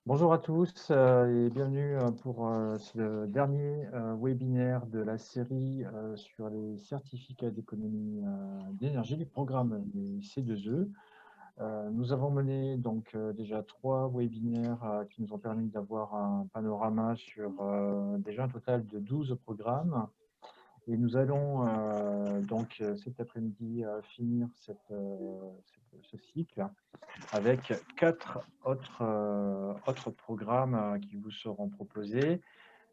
Bonjour à tous et bienvenue pour ce dernier webinaire de la série sur les certificats d'économie d'énergie du programme des C2E. Nous avons mené donc déjà 3 webinaires qui nous ont permis d'avoir un panorama sur déjà un total de 12 programmes. Et nous allons donc cet après-midi finir ce cycle avec 4 autres programmes qui vous seront proposés.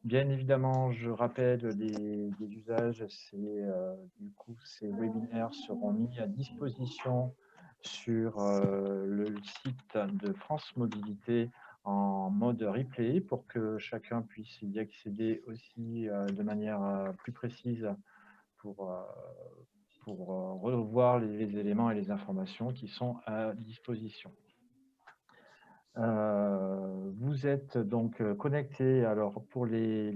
Bien évidemment, je rappelle des usages, du coup, ces webinaires seront mis à disposition sur le site de France Mobilité en mode replay pour que chacun puisse y accéder aussi de manière plus précise pour, euh, pour revoir les éléments et les informations qui sont à disposition. Vous êtes donc connectés. Alors pour les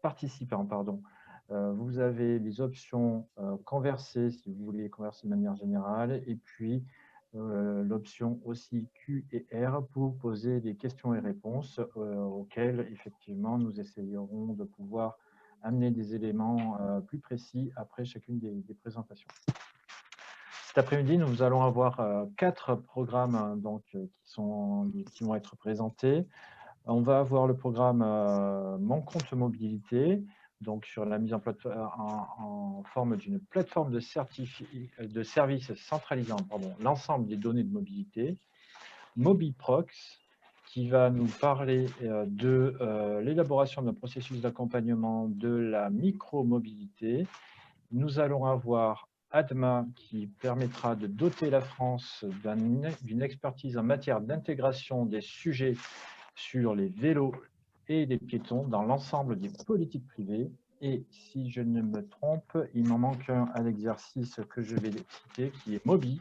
participants, pardon, vous avez les options converser si vous voulez converser de manière générale, et puis l'option aussi Q et R pour poser des questions et réponses auxquelles effectivement nous essayerons de pouvoir amener des éléments plus précis après chacune des présentations. Cet après-midi, nous allons avoir 4 programmes donc, qui vont être présentés. On va avoir le programme Mon compte mobilité, donc sur la mise en forme d'une plateforme de services centralisant l'ensemble des données de mobilité. MobiProx, qui va nous parler de l'élaboration d'un processus d'accompagnement de la micro-mobilité. Nous allons avoir ADMA qui permettra de doter la France d'une expertise en matière d'intégration des sujets sur les vélos et les piétons dans l'ensemble des politiques privées. Et si je ne me trompe, il m'en manque un à l'exercice que je vais citer, qui est MOBI,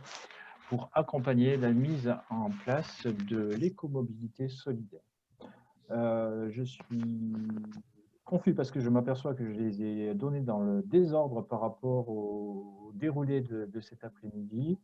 pour accompagner la mise en place de l'écomobilité solidaire. Je suis confus parce que je m'aperçois que je les ai donnés dans le désordre par rapport au déroulé de cet après-midi,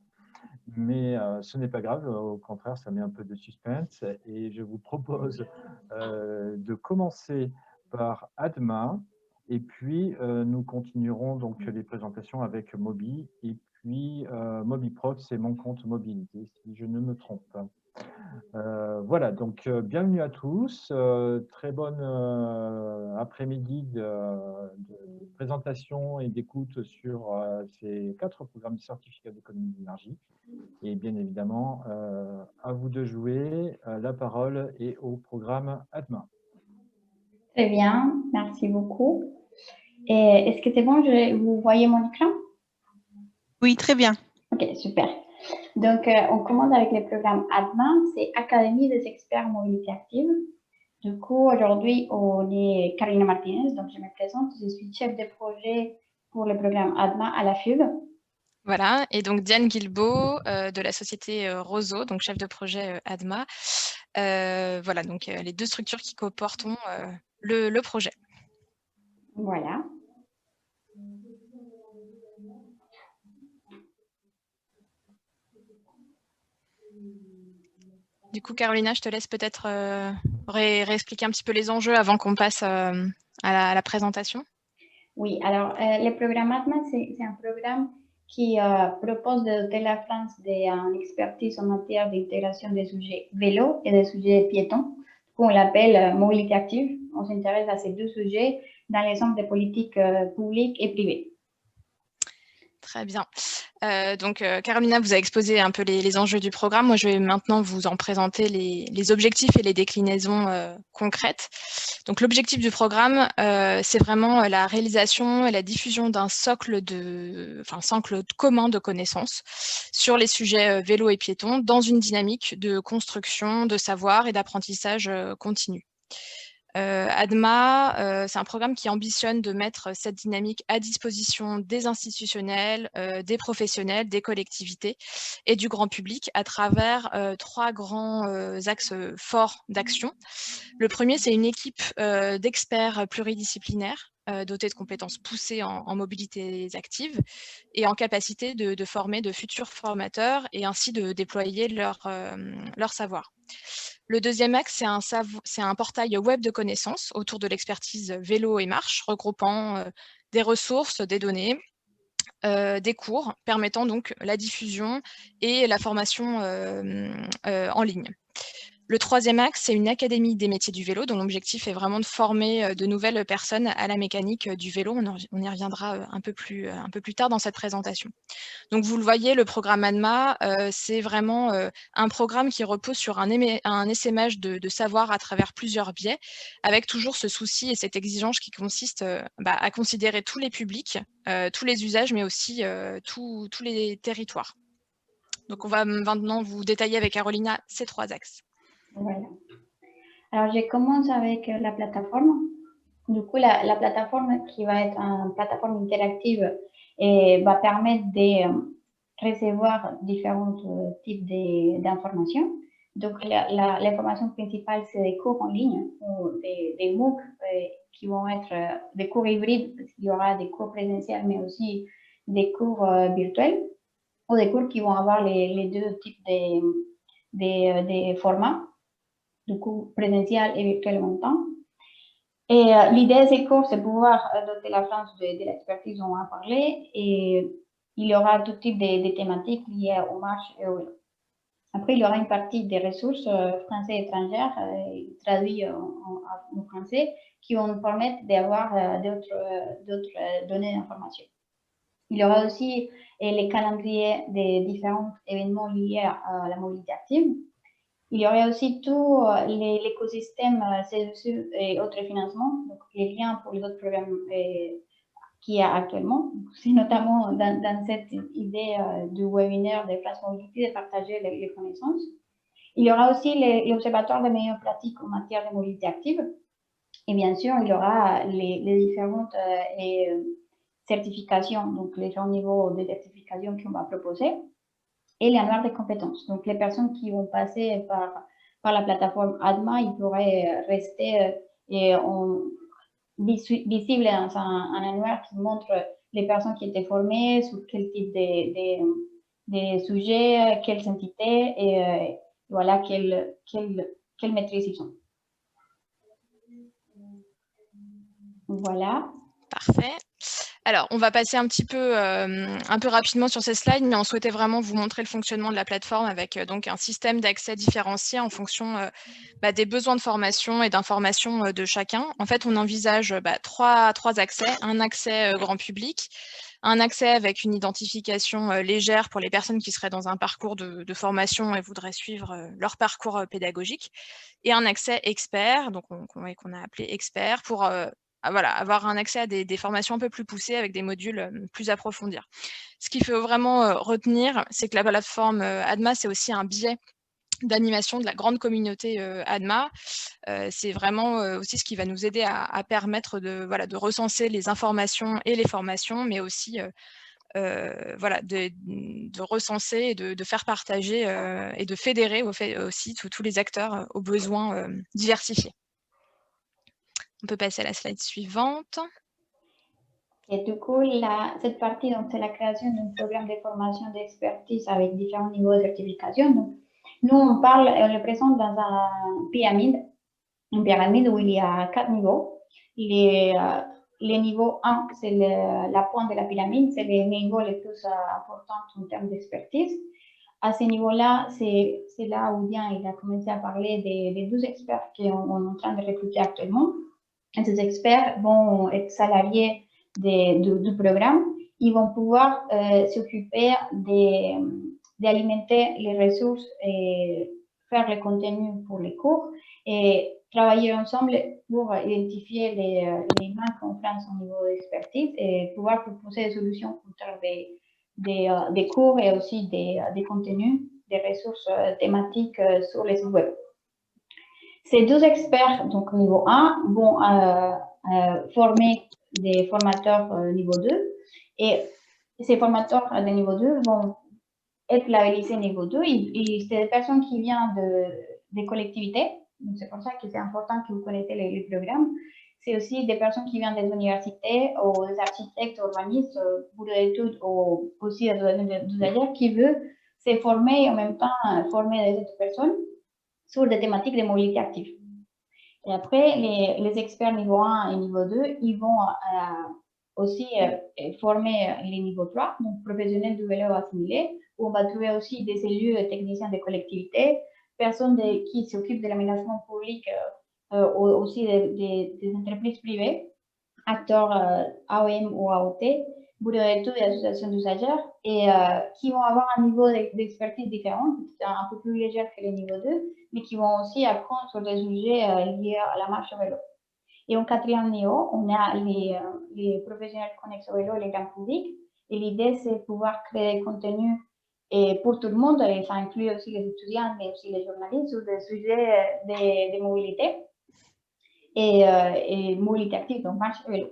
mais ce n'est pas grave, au contraire, ça met un peu de suspense et je vous propose de commencer par ADMA et puis nous continuerons donc les présentations avec Mobi et puis MobiProx, c'est mon compte mobilité si je ne me trompe pas. Voilà, donc bienvenue à tous. Très bonne après-midi de présentation et d'écoute sur ces 4 programmes de certificat d'économie d'énergie. Et bien évidemment, à vous de jouer. La parole est au programme ADMA. Très bien, merci beaucoup. Est-ce que c'est bon, vous voyez mon écran? Oui, très bien. Ok, super. Donc, on commence avec le programme ADMA, c'est Académie des experts mobilité active. Du coup, aujourd'hui, on est Carolina Martinez, donc je me présente, je suis chef de projet pour le programme ADMA à la FUB. Voilà, et donc Diane Guilbeault de la société Roseau, donc chef de projet ADMA. Voilà, donc les deux structures qui coportons le projet. Voilà. Du coup, Carolina, je te laisse peut-être réexpliquer un petit peu les enjeux avant qu'on passe à la présentation. Oui, alors le programme ADMA, c'est un programme qui propose de doter la France d'une expertise en matière d'intégration des sujets vélo et des sujets piétons, qu'on l'appelle mobilité active. On s'intéresse à ces deux sujets dans l'ensemble des politiques publiques et privées. Très bien. Donc, Carolina vous a exposé un peu les enjeux du programme. Moi, je vais maintenant vous en présenter les objectifs et les déclinaisons concrètes. Donc, l'objectif du programme, c'est vraiment la réalisation et la diffusion d'un socle commun de connaissances sur les sujets vélo et piétons dans une dynamique de construction, de savoir et d'apprentissage continu. ADMA, c'est un programme qui ambitionne de mettre cette dynamique à disposition des institutionnels, des professionnels, des collectivités et du grand public à travers 3 grands axes forts d'action. Le premier, c'est une équipe d'experts pluridisciplinaires dotés de compétences poussées en mobilité active et en capacité de former de futurs formateurs et ainsi de déployer leur savoir. Le deuxième axe, c'est un portail web de connaissances autour de l'expertise vélo et marche, regroupant des ressources, des données, des cours, permettant donc la diffusion et la formation en ligne. Le troisième axe, c'est une académie des métiers du vélo dont l'objectif est vraiment de former de nouvelles personnes à la mécanique du vélo. On y reviendra un peu plus tard dans cette présentation. Donc vous le voyez, le programme ADMA, c'est vraiment un programme qui repose sur un essaimage de savoir à travers plusieurs biais, avec toujours ce souci et cette exigence qui consiste à considérer tous les publics, tous les usages, mais aussi tous les territoires. Donc on va maintenant vous détailler avec Carolina ces 3 axes. Voilà. Alors, je commence avec la plateforme. Du coup, la plateforme qui va être une plateforme interactive et va permettre de recevoir différents types d'informations. Donc, l'information principale, c'est des cours en ligne ou des MOOC qui vont être des cours hybrides. Il y aura des cours présentiels, mais aussi des cours virtuels ou des cours qui vont avoir les deux types de formats, du coup présentiel et virtuel en même temps. Et l'idée de ces cours, c'est pouvoir doter la France de l'expertise dont on a parlé et il y aura tout type de thématiques liées aux marches et au vélo. Après, il y aura une partie des ressources français et étrangères traduites en français qui vont nous permettre d'avoir d'autres données d'information. Il y aura aussi les calendriers des différents événements liés à la mobilité active. Il y aurait aussi tout l'écosystème CSU et autres financements, donc les liens pour les autres programmes qu'il y a actuellement. C'est notamment dans cette idée du webinaire de France Mobilité de partager les connaissances. Il y aura aussi l'observatoire des meilleures pratiques en matière de mobilité active. Et bien sûr, il y aura les différentes certifications, donc les différents niveaux de certification qu'on va proposer. Et l'annuaire des compétences. Donc, les personnes qui vont passer par la plateforme ADMA, ils pourraient rester visibles dans un annuaire qui montre les personnes qui étaient formées, sur quel type de sujets, quelles entités et voilà, quelle maîtrise ils ont. Voilà. Parfait. Alors, on va passer un peu rapidement sur ces slides, mais on souhaitait vraiment vous montrer le fonctionnement de la plateforme avec donc un système d'accès différencié en fonction des besoins de formation et d'information de chacun. En fait, on envisage trois accès. Un accès grand public, un accès avec une identification légère pour les personnes qui seraient dans un parcours de formation et voudraient suivre leur parcours pédagogique, et un accès expert, donc qu'on a appelé expert, pour avoir un accès à des formations un peu plus poussées avec des modules plus approfondis. Ce qu'il faut vraiment retenir, c'est que la plateforme ADMA, c'est aussi un biais d'animation de la grande communauté ADMA. C'est vraiment aussi ce qui va nous aider à permettre de recenser les informations et les formations, mais aussi de recenser et de faire partager et de fédérer aussi tous les acteurs aux besoins diversifiés. On peut passer à la slide suivante. Et du coup, cette partie, c'est la création d'un programme de formation d'expertise avec différents niveaux de certification. Donc, nous, on le présente dans une pyramide où il y a 4 niveaux. Les niveaux 1, c'est la pointe de la pyramide, c'est les niveaux les plus importants en termes d'expertise. À ce niveau-là, c'est là où bien il a commencé à parler des 12 experts qu'on est en train de recruter actuellement. Et ces experts vont être salariés du programme. Ils vont pouvoir s'occuper d'alimenter les ressources et faire le contenu pour les cours et travailler ensemble pour identifier les manques en France au niveau d'expertise et pouvoir proposer des solutions en termes des cours et aussi des contenus, des ressources thématiques sur les sites web. Ces 12 experts, donc niveau 1, vont former des formateurs niveau 2 et ces formateurs de niveau 2 vont être labellisés niveau 2 et c'est des personnes qui viennent des collectivités. C'est pour ça que c'est important que vous connaissez les programmes. c'est aussi des personnes qui viennent des universités, ou des architectes, urbanistes, bureaux d'études, ou aussi des usagers qui veulent se former et en même temps former les autres personnes sur des thématiques de mobilité active. Et après, les experts niveau 1 et niveau 2, ils vont aussi former les niveaux 3, donc professionnels du vélo assimilé, où on va trouver aussi des élus techniciens des collectivités, personnes qui s'occupent de l'aménagement public, aussi des entreprises privées, acteurs AOM ou AOT, bureaux d'études et associations d'usagers, et qui vont avoir un niveau d'expertise différent, un peu plus léger que les niveaux 2, mais qui vont aussi apprendre sur des sujets liés à la marche au vélo. Et en quatrième niveau, on a les professionnels connexes au vélo et les grands publics. Et l'idée, c'est de pouvoir créer des contenus pour tout le monde, et ça inclut aussi les étudiants, mais aussi les journalistes, sur des sujets de mobilité et mobilité active, donc marche au vélo.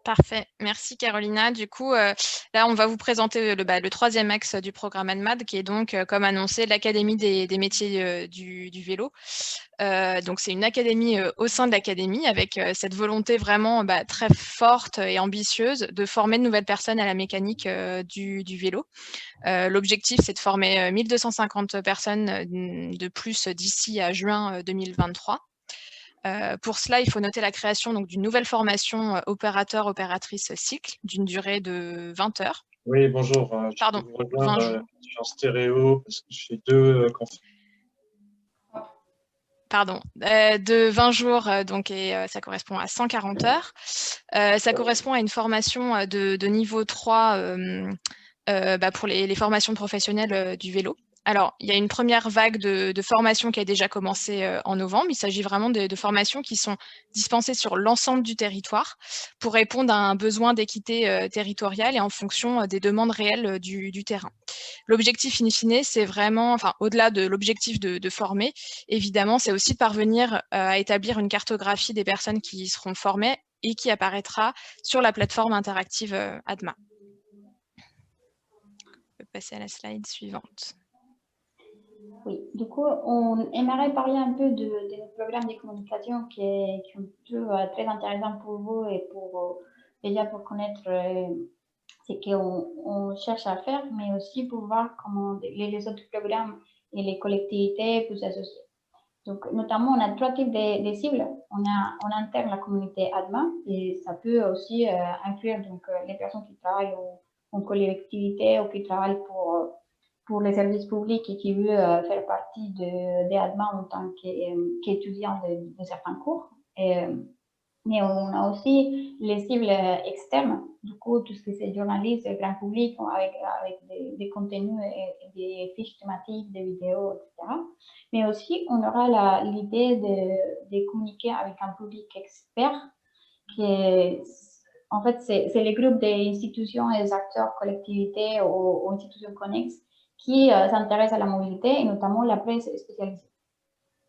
Parfait, merci Carolina. Du coup, là, on va vous présenter le troisième axe du programme ADMAD, qui est donc, comme annoncé, l'Académie des métiers du vélo. Donc, c'est une académie au sein de l'académie, avec cette volonté vraiment très forte et ambitieuse de former de nouvelles personnes à la mécanique du vélo. L'objectif, c'est de former 1250 personnes de plus d'ici à juin 2023. Pour cela, il faut noter la création d'une nouvelle formation opérateur-opératrice cycle d'une durée de 20 heures. Oui, bonjour. Pardon. Je peux vous rejoindre, je suis en stéréo parce que je fais deux conférences. Pardon, de 20 jours, donc, et ça correspond à 140 heures. Ça correspond à une formation de niveau 3 pour les formations professionnelles du vélo. Alors, il y a une première vague de formation qui a déjà commencé en novembre. Il s'agit vraiment de formations qui sont dispensées sur l'ensemble du territoire pour répondre à un besoin d'équité territoriale et en fonction des demandes réelles du terrain. L'objectif in fine, c'est vraiment, au-delà de l'objectif de former, évidemment, c'est aussi de parvenir à établir une cartographie des personnes qui seront formées et qui apparaîtra sur la plateforme interactive ADMA. On peut passer à la slide suivante. Oui, du coup, on aimerait parler un peu de notre programme de communication qui est très intéressant pour vous et déjà pour connaître ce qu'on cherche à faire, mais aussi pour voir comment les autres programmes et les collectivités peuvent s'associer. Donc, notamment, on a trois types de cibles. On a en interne la communauté ADMA, et ça peut aussi inclure les personnes qui travaillent en collectivité ou qui travaillent pour les services publics et qui veulent faire partie de ADMA en tant qu'étudiants de certains cours. Mais on a aussi les cibles externes, du coup, tout ce qui est journalistes, le grand public, avec des contenus et des fiches thématiques, des vidéos, etc. Mais aussi, on aura l'idée de communiquer avec un public expert, en fait, c'est les groupes des institutions et des acteurs, collectivités ou institutions connexes qui s'intéressent à la mobilité et notamment la presse spécialisée.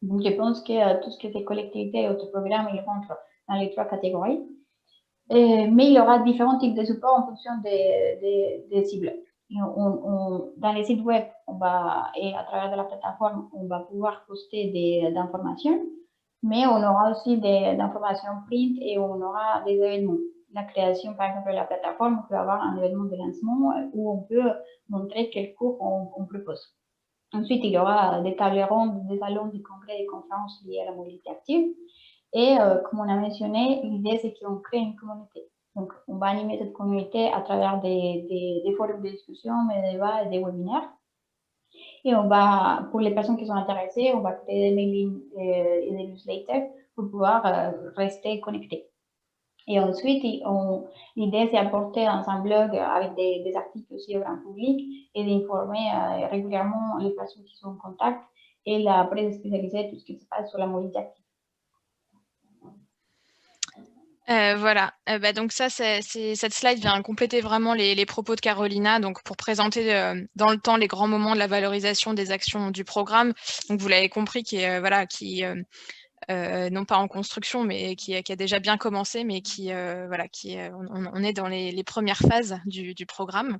Donc, je pense que tout ce qui est collectivités et autres programmes, ils rentrent dans les trois catégories. Mais il y aura différents types de supports en fonction des cibles. Dans les sites web, et à travers de la plateforme, on va pouvoir poster des informations, mais on aura aussi des informations print et on aura des événements. La création, par exemple, de la plateforme, on peut avoir un événement de lancement où on peut montrer quel cours on propose. Ensuite, il y aura des tables rondes, des salons, des congrès, des conférences liées à la mobilité active. Et comme on a mentionné, l'idée, c'est qu'on crée une communauté. Donc, on va animer cette communauté à travers des forums de discussion, des débats et des webinaires. Et pour les personnes qui sont intéressées, on va créer des mailings et des newsletters pour pouvoir rester connectés. Et ensuite, l'idée, c'est d'apporter dans un blog avec des articles aussi au grand public et d'informer régulièrement les personnes qui sont en contact et la presse spécialisée, tout ce qui se passe sur la mobilité active. Voilà, donc ça, cette slide vient compléter vraiment les propos de Carolina, donc pour présenter dans le temps les grands moments de la valorisation des actions du programme. Donc vous l'avez compris, qui non pas en construction, mais qui a déjà bien commencé, mais voilà, on est dans les premières phases du programme.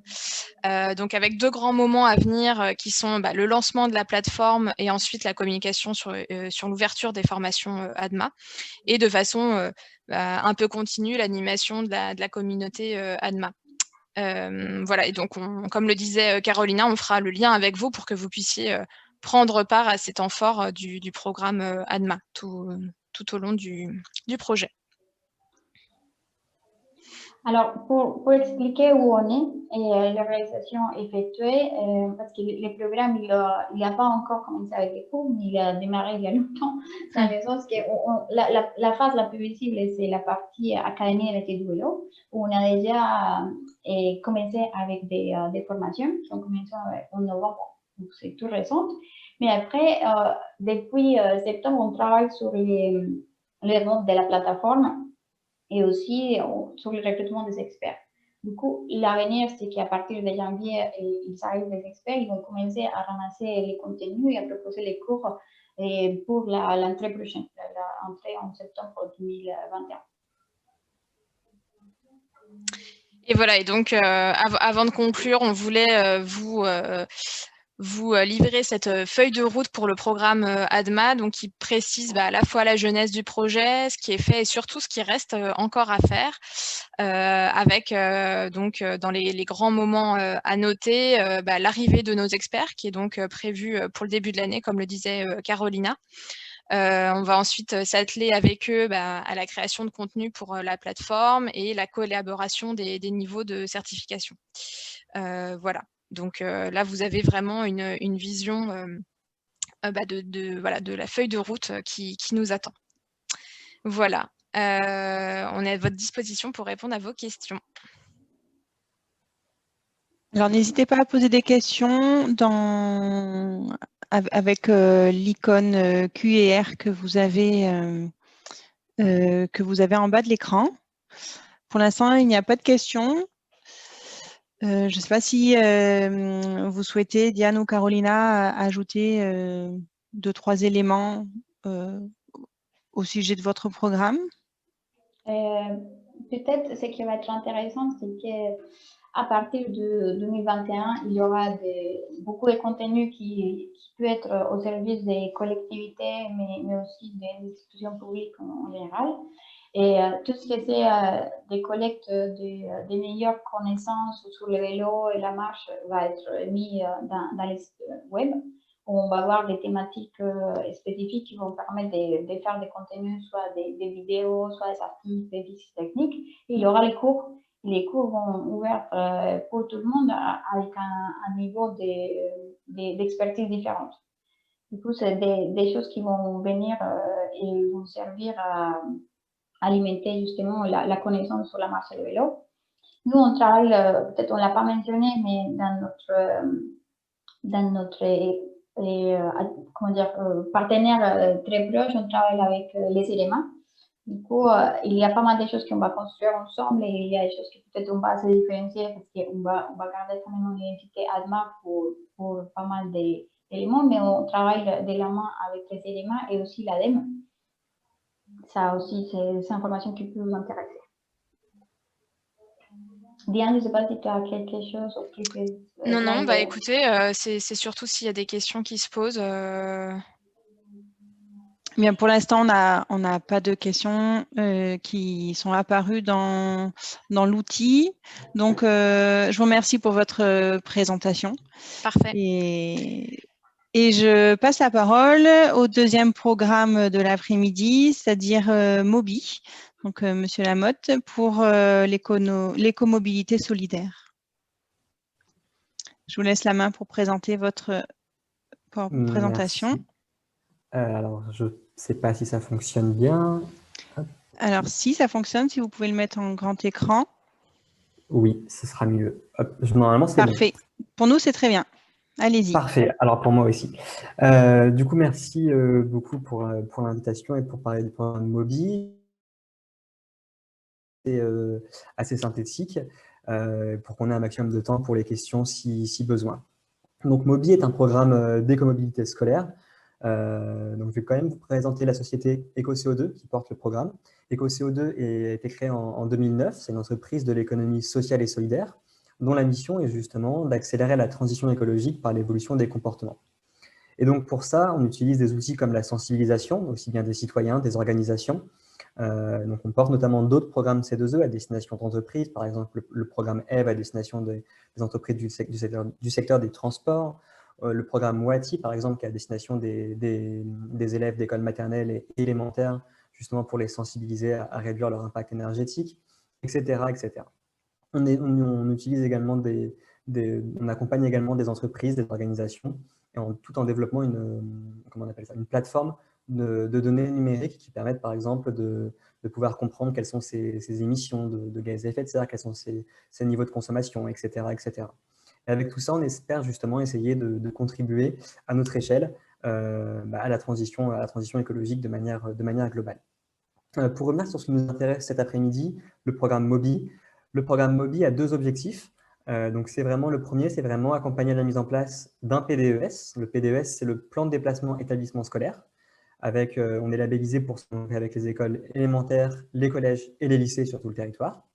Donc avec 2 grands moments à venir qui sont le lancement de la plateforme et ensuite la communication sur l'ouverture des formations ADMA, et de façon un peu continue l'animation de la communauté ADMA. Voilà, et donc comme le disait Carolina, on fera le lien avec vous pour que vous puissiez prendre part à ces temps forts du programme ADMA tout au long du projet. Alors, pour expliquer où on est et la réalisation effectuée, parce que le programme, il n'a pas encore commencé avec les cours, mais il a démarré il y a longtemps, dans le sens que la phase la plus visible, c'est la partie Académie de du vélo, où on a déjà commencé avec des formations qui ont commencé en novembre, donc c'est tout récent. Mais après, depuis septembre, on travaille sur les ventes de la plateforme et aussi sur le recrutement des experts. Du coup, l'avenir, c'est qu'à partir de janvier, ils arrivent des experts, ils vont commencer à ramasser les contenus et à proposer les cours pour l'entrée prochaine, l'entrée en septembre 2021. Et voilà, et donc avant de conclure, on voulait vous livrer cette feuille de route pour le programme ADMA, donc qui précise à la fois la jeunesse du projet, ce qui est fait et surtout ce qui reste encore à faire, avec donc dans les grands moments à noter l'arrivée de nos experts, qui est donc prévue pour le début de l'année, comme le disait Carolina. On va ensuite s'atteler avec eux à la création de contenu pour la plateforme et la collaboration des niveaux de certification. Voilà. Donc là, vous avez vraiment une vision de la feuille de route qui nous attend. Voilà. On est à votre disposition pour répondre à vos questions. Alors, n'hésitez pas à poser des questions avec l'icône Q&R que vous avez en bas de l'écran. Pour l'instant, il n'y a pas de questions. Je ne sais pas si vous souhaitez, Diane ou Carolina, ajouter 2-3 éléments au sujet de votre programme. Peut-être ce qui va être intéressant, c'est qu'à partir de 2021, il y aura beaucoup de contenu qui peut être au service des collectivités, mais aussi des institutions publiques en général. Et tout ce qui est des collectes des meilleures connaissances sur le vélo et la marche va être mis dans les sites web. On va avoir des thématiques spécifiques qui vont permettre de faire des contenus, soit des vidéos, soit des articles, des visites techniques. Et il y aura les cours. Les cours vont ouverts pour tout le monde avec un niveau d'expertise différente. Du coup, c'est des choses qui vont venir et vont servir à alimenter justement la connaissance sur la marche et le vélo. Nous, on travaille, peut-être on ne l'a pas mentionné, mais dans notre partenaire très proche, on travaille avec les éléments. Du coup, il y a pas mal de choses qu'on va construire ensemble et il y a des choses qui peut-être on va se différencier parce qu'on va garder quand même une identité ADMA pour pas mal d'éléments, mais on travaille de la main avec les éléments et aussi l'ADEME. Ça aussi, c'est une information qui peut vous intéresser. Diane, je ne sais pas si tu as quelque chose ou plus. Non, écoutez, c'est surtout s'il y a des questions qui se posent. Bien, pour l'instant, on n'a pas de questions qui sont apparues dans l'outil. Donc, je vous remercie pour votre présentation. Parfait. Et je passe la parole au deuxième programme de l'après-midi, c'est-à-dire Mobi, donc Monsieur Lamotte, pour l'écomobilité solidaire. Je vous laisse la main pour présenter votre présentation. Alors, je ne sais pas si ça fonctionne bien. Alors, si ça fonctionne, si vous pouvez le mettre en grand écran. Oui, ce sera mieux. Hop, normalement, c'est parfait. Bon. Pour nous, c'est très bien. Allez-y. Parfait. Alors, pour moi aussi. Du coup, merci beaucoup pour l'invitation et pour parler du programme Mobi. C'est assez synthétique pour qu'on ait un maximum de temps pour les questions si besoin. Donc, Mobi est un programme d'écomobilité scolaire Donc, je vais quand même vous présenter la société EcoCO2 qui porte le programme. EcoCO2 a été créée en 2009. C'est une entreprise de l'économie sociale et solidaire dont la mission est justement d'accélérer la transition écologique par l'évolution des comportements. Et donc, pour ça, on utilise des outils comme la sensibilisation, aussi bien des citoyens, des organisations. Donc, on porte notamment d'autres programmes C2E à destination d'entreprises, par exemple le programme EVE à destination des entreprises du secteur des transports, le programme WATI, par exemple, qui est à destination des élèves d'école maternelle et élémentaire, justement pour les sensibiliser à réduire leur impact énergétique, etc. etc. On utilise également on accompagne également des entreprises, des organisations, tout en développant une plateforme de données numériques qui permettent, par exemple, de pouvoir comprendre quelles sont ces émissions de gaz à effet de serre, quels sont ces niveaux de consommation, etc., etc. Et avec tout ça, on espère justement essayer de contribuer à notre échelle à la transition écologique de manière globale. Pour revenir sur ce qui nous intéresse cet après-midi, le programme MOBI. Le programme MOBI a deux objectifs. Donc, le premier, c'est vraiment accompagner la mise en place d'un PDES. Le PDES, c'est le plan de déplacement établissement scolaire. On est labellisé avec les écoles élémentaires, les collèges et les lycées sur tout le territoire.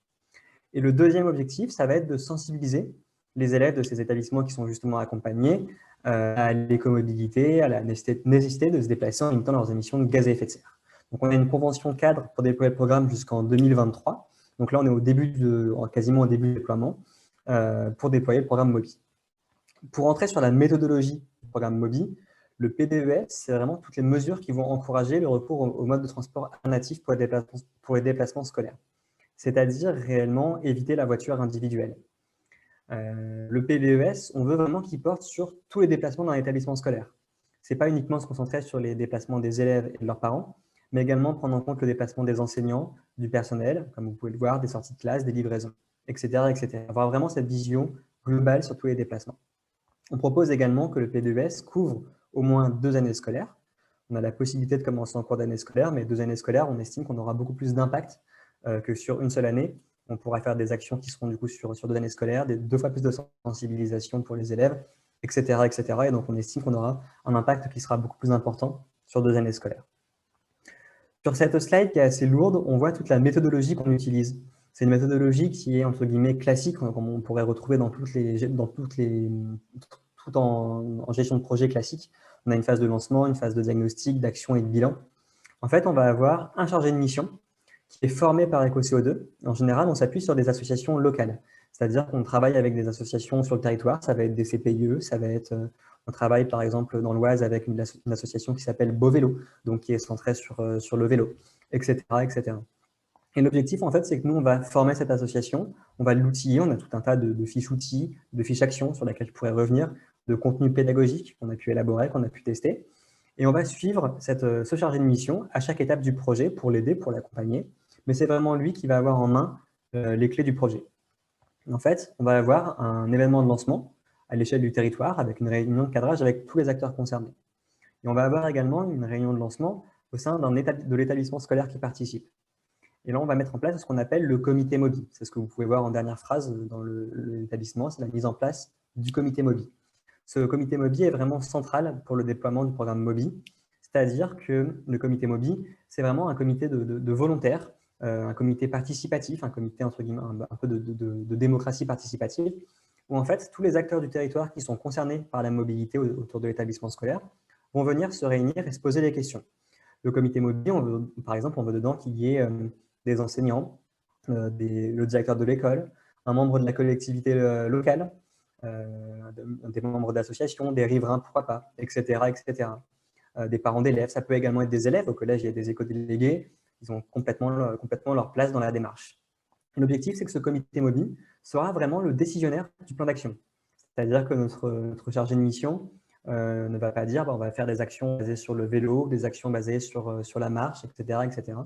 Et le deuxième objectif, ça va être de sensibiliser les élèves de ces établissements qui sont justement accompagnés à l'écomobilité, à la nécessité de se déplacer en limitant leurs émissions de gaz à effet de serre. Donc, on a une convention cadre pour déployer le programme jusqu'en 2023. Donc là, on est quasiment au début du déploiement pour déployer le programme MOBI. Pour entrer sur la méthodologie du programme MOBI, le PDES, c'est vraiment toutes les mesures qui vont encourager le recours au mode de transport alternatif pour les déplacements scolaires, c'est-à-dire réellement éviter la voiture individuelle. Le PDES, on veut vraiment qu'il porte sur tous les déplacements dans l'établissement scolaire. Ce n'est pas uniquement se concentrer sur les déplacements des élèves et de leurs parents, mais également prendre en compte le déplacement des enseignants, du personnel, comme vous pouvez le voir, des sorties de classe, des livraisons, etc. etc. Avoir vraiment cette vision globale sur tous les déplacements. On propose également que le PDES couvre au moins 2 années scolaires. On a la possibilité de commencer en cours d'année scolaire, mais 2 années scolaires, on estime qu'on aura beaucoup plus d'impact que sur une seule année. On pourra faire des actions qui seront du coup sur 2 années scolaires, 2 fois plus de sensibilisation pour les élèves, etc. etc. Et donc, on estime qu'on aura un impact qui sera beaucoup plus important sur 2 années scolaires. Sur cette slide qui est assez lourde, on voit toute la méthodologie qu'on utilise. C'est une méthodologie qui est entre guillemets classique, comme on pourrait retrouver en gestion de projet classique. On a une phase de lancement, une phase de diagnostic, d'action et de bilan. En fait, on va avoir un chargé de mission qui est formé par EcoCO2. En général, on s'appuie sur des associations locales. C'est-à-dire qu'on travaille avec des associations sur le territoire. Ça va être des CPIE, on travaille par exemple dans l'Oise avec une association qui s'appelle Beau Vélo, donc qui est centrée sur le vélo, etc. etc. Et l'objectif, en fait, c'est que nous, on va former cette association, on va l'outiller, on a tout un tas de fiches outils, de fiches actions sur lesquelles je pourrais revenir, de contenu pédagogique qu'on a pu élaborer, qu'on a pu tester. Et on va suivre ce chargé de mission à chaque étape du projet pour l'aider, pour l'accompagner. Mais c'est vraiment lui qui va avoir en main les clés du projet. En fait, on va avoir un événement de lancement à l'échelle du territoire avec une réunion de cadrage avec tous les acteurs concernés. Et on va avoir également une réunion de lancement au sein de l'établissement scolaire qui participe. Et là, on va mettre en place ce qu'on appelle le comité MOBI. C'est ce que vous pouvez voir en dernière phrase dans l'établissement, c'est la mise en place du comité MOBI. Ce comité MOBI est vraiment central pour le déploiement du programme MOBI, c'est-à-dire que le comité MOBI, c'est vraiment un comité de volontaires, un comité participatif, un comité entre guillemets, un peu de démocratie participative, où en fait, tous les acteurs du territoire qui sont concernés par la mobilité autour de l'établissement scolaire vont venir se réunir et se poser des questions. Le comité MOBI, par exemple, on veut dedans qu'il y ait des enseignants, le directeur de l'école, un membre de la collectivité locale, des membres d'associations, des riverains, pourquoi pas, etc. etc. Des parents d'élèves, ça peut également être des élèves. Au collège, il y a des éco-délégués, ils ont complètement leur place dans la démarche. L'objectif, c'est que ce comité MOBI sera vraiment le décisionnaire du plan d'action. C'est-à-dire que notre chargé de mission ne va pas dire on va faire des actions basées sur le vélo, des actions basées sur la marche, etc., etc.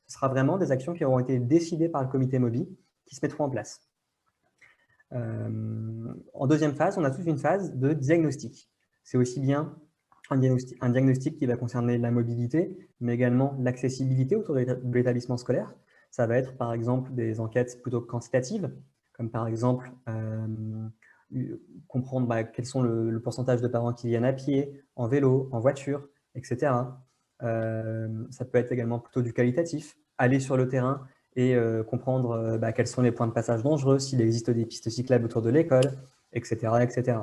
Ce sera vraiment des actions qui auront été décidées par le comité MOBI qui se mettront en place. En deuxième phase, on a toute une phase de diagnostic. C'est aussi bien un diagnostic qui va concerner la mobilité, mais également l'accessibilité autour de l'établissement scolaire. Ça va être par exemple des enquêtes plutôt quantitatives, comme par exemple comprendre quels sont le pourcentage de parents qui viennent à pied, en vélo, en voiture, etc. Ça peut être également plutôt du qualitatif, aller sur le terrain et comprendre quels sont les points de passage dangereux, s'il existe des pistes cyclables autour de l'école, etc., etc.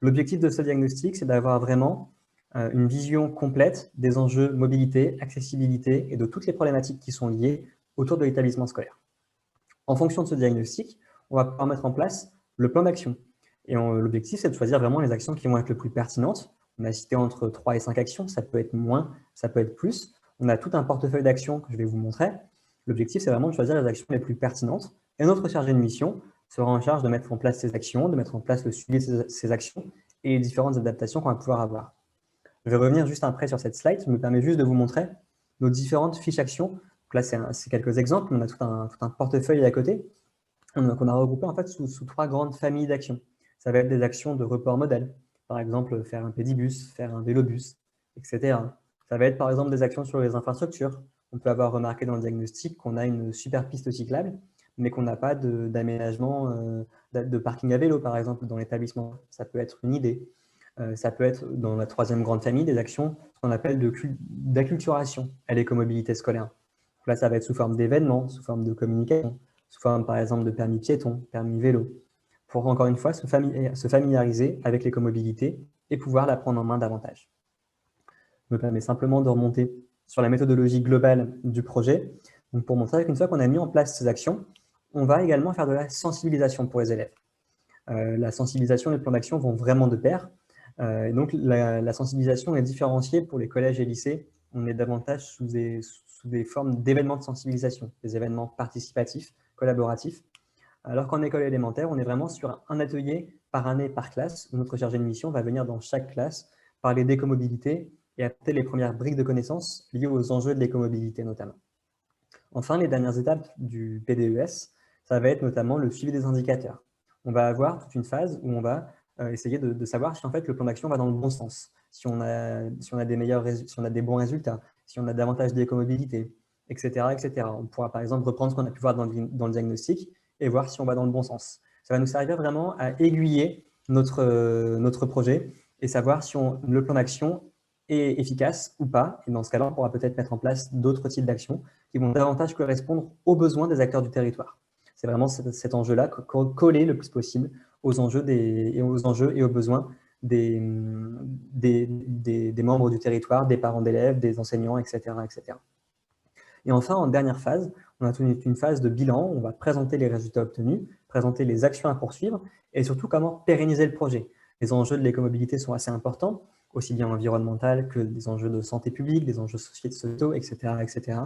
L'objectif de ce diagnostic, c'est d'avoir vraiment une vision complète des enjeux mobilité, accessibilité et de toutes les problématiques qui sont liées autour de l'établissement scolaire. En fonction de ce diagnostic, on va pouvoir mettre en place le plan d'action. Et l'objectif, c'est de choisir vraiment les actions qui vont être les plus pertinentes. On a cité entre 3 et 5 actions, ça peut être moins, ça peut être plus. On a tout un portefeuille d'actions que je vais vous montrer. L'objectif, c'est vraiment de choisir les actions les plus pertinentes. Et notre chargé de mission sera en charge de mettre en place ces actions, de mettre en place le suivi de ces actions et les différentes adaptations qu'on va pouvoir avoir. Je vais revenir juste après sur cette slide. Ça me permet juste de vous montrer nos différentes fiches actions. Donc là, c'est quelques exemples. On a tout un portefeuille à côté qu'on a regroupé en fait sous 3 grandes familles d'actions. Ça va être des actions de report modèle. Par exemple, faire un pédibus, faire un vélobus, etc. Ça va être par exemple des actions sur les infrastructures. On peut avoir remarqué dans le diagnostic qu'on a une super piste cyclable, mais qu'on n'a pas d'aménagement de parking à vélo, par exemple, dans l'établissement. Ça peut être une idée. Ça peut être, dans la 3e grande famille, des actions qu'on appelle d'acculturation à l'écomobilité scolaire. Là, ça va être sous forme d'événements, sous forme de communication, sous forme, par exemple, de permis piéton, permis vélo, pour, encore une fois, se familiariser avec l'écomobilité et pouvoir la prendre en main davantage. Je me permets simplement de remonter sur la méthodologie globale du projet, donc pour montrer qu'une fois qu'on a mis en place ces actions, on va également faire de la sensibilisation pour les élèves. La sensibilisation et le plan d'action vont vraiment de pair. Et donc, la sensibilisation est différenciée pour les collèges et lycées. On est davantage sous des formes d'événements de sensibilisation, des événements participatifs, collaboratifs. Alors qu'en école élémentaire, on est vraiment sur un atelier par année, par classe, où notre chargé de mission va venir dans chaque classe parler d'écomobilité et apporter les premières briques de connaissances liées aux enjeux de l'écomobilité notamment. Enfin, les dernières étapes du PDES, ça va être notamment le suivi des indicateurs. On va avoir toute une phase où on va essayer de savoir si en fait le plan d'action va dans le bon sens, si on a des bons résultats, si on a davantage d'écomobilité, etc., etc. On pourra par exemple reprendre ce qu'on a pu voir dans le diagnostic et voir si on va dans le bon sens. Ça va nous servir vraiment à aiguiller notre projet et savoir si le plan d'action est efficace ou pas. Et dans ce cas-là, on pourra peut-être mettre en place d'autres types d'actions qui vont davantage correspondre aux besoins des acteurs du territoire. C'est vraiment cet enjeu-là, coller le plus possible aux enjeux et aux besoins des membres du territoire, des parents d'élèves, des enseignants, etc., etc. Et enfin, en dernière phase, on a une phase de bilan. On va présenter les résultats obtenus, présenter les actions à poursuivre et surtout comment pérenniser le projet. Les enjeux de l'écomobilité sont assez importants, aussi bien environnemental que des enjeux de santé publique, des enjeux sociétaux, etc., etc.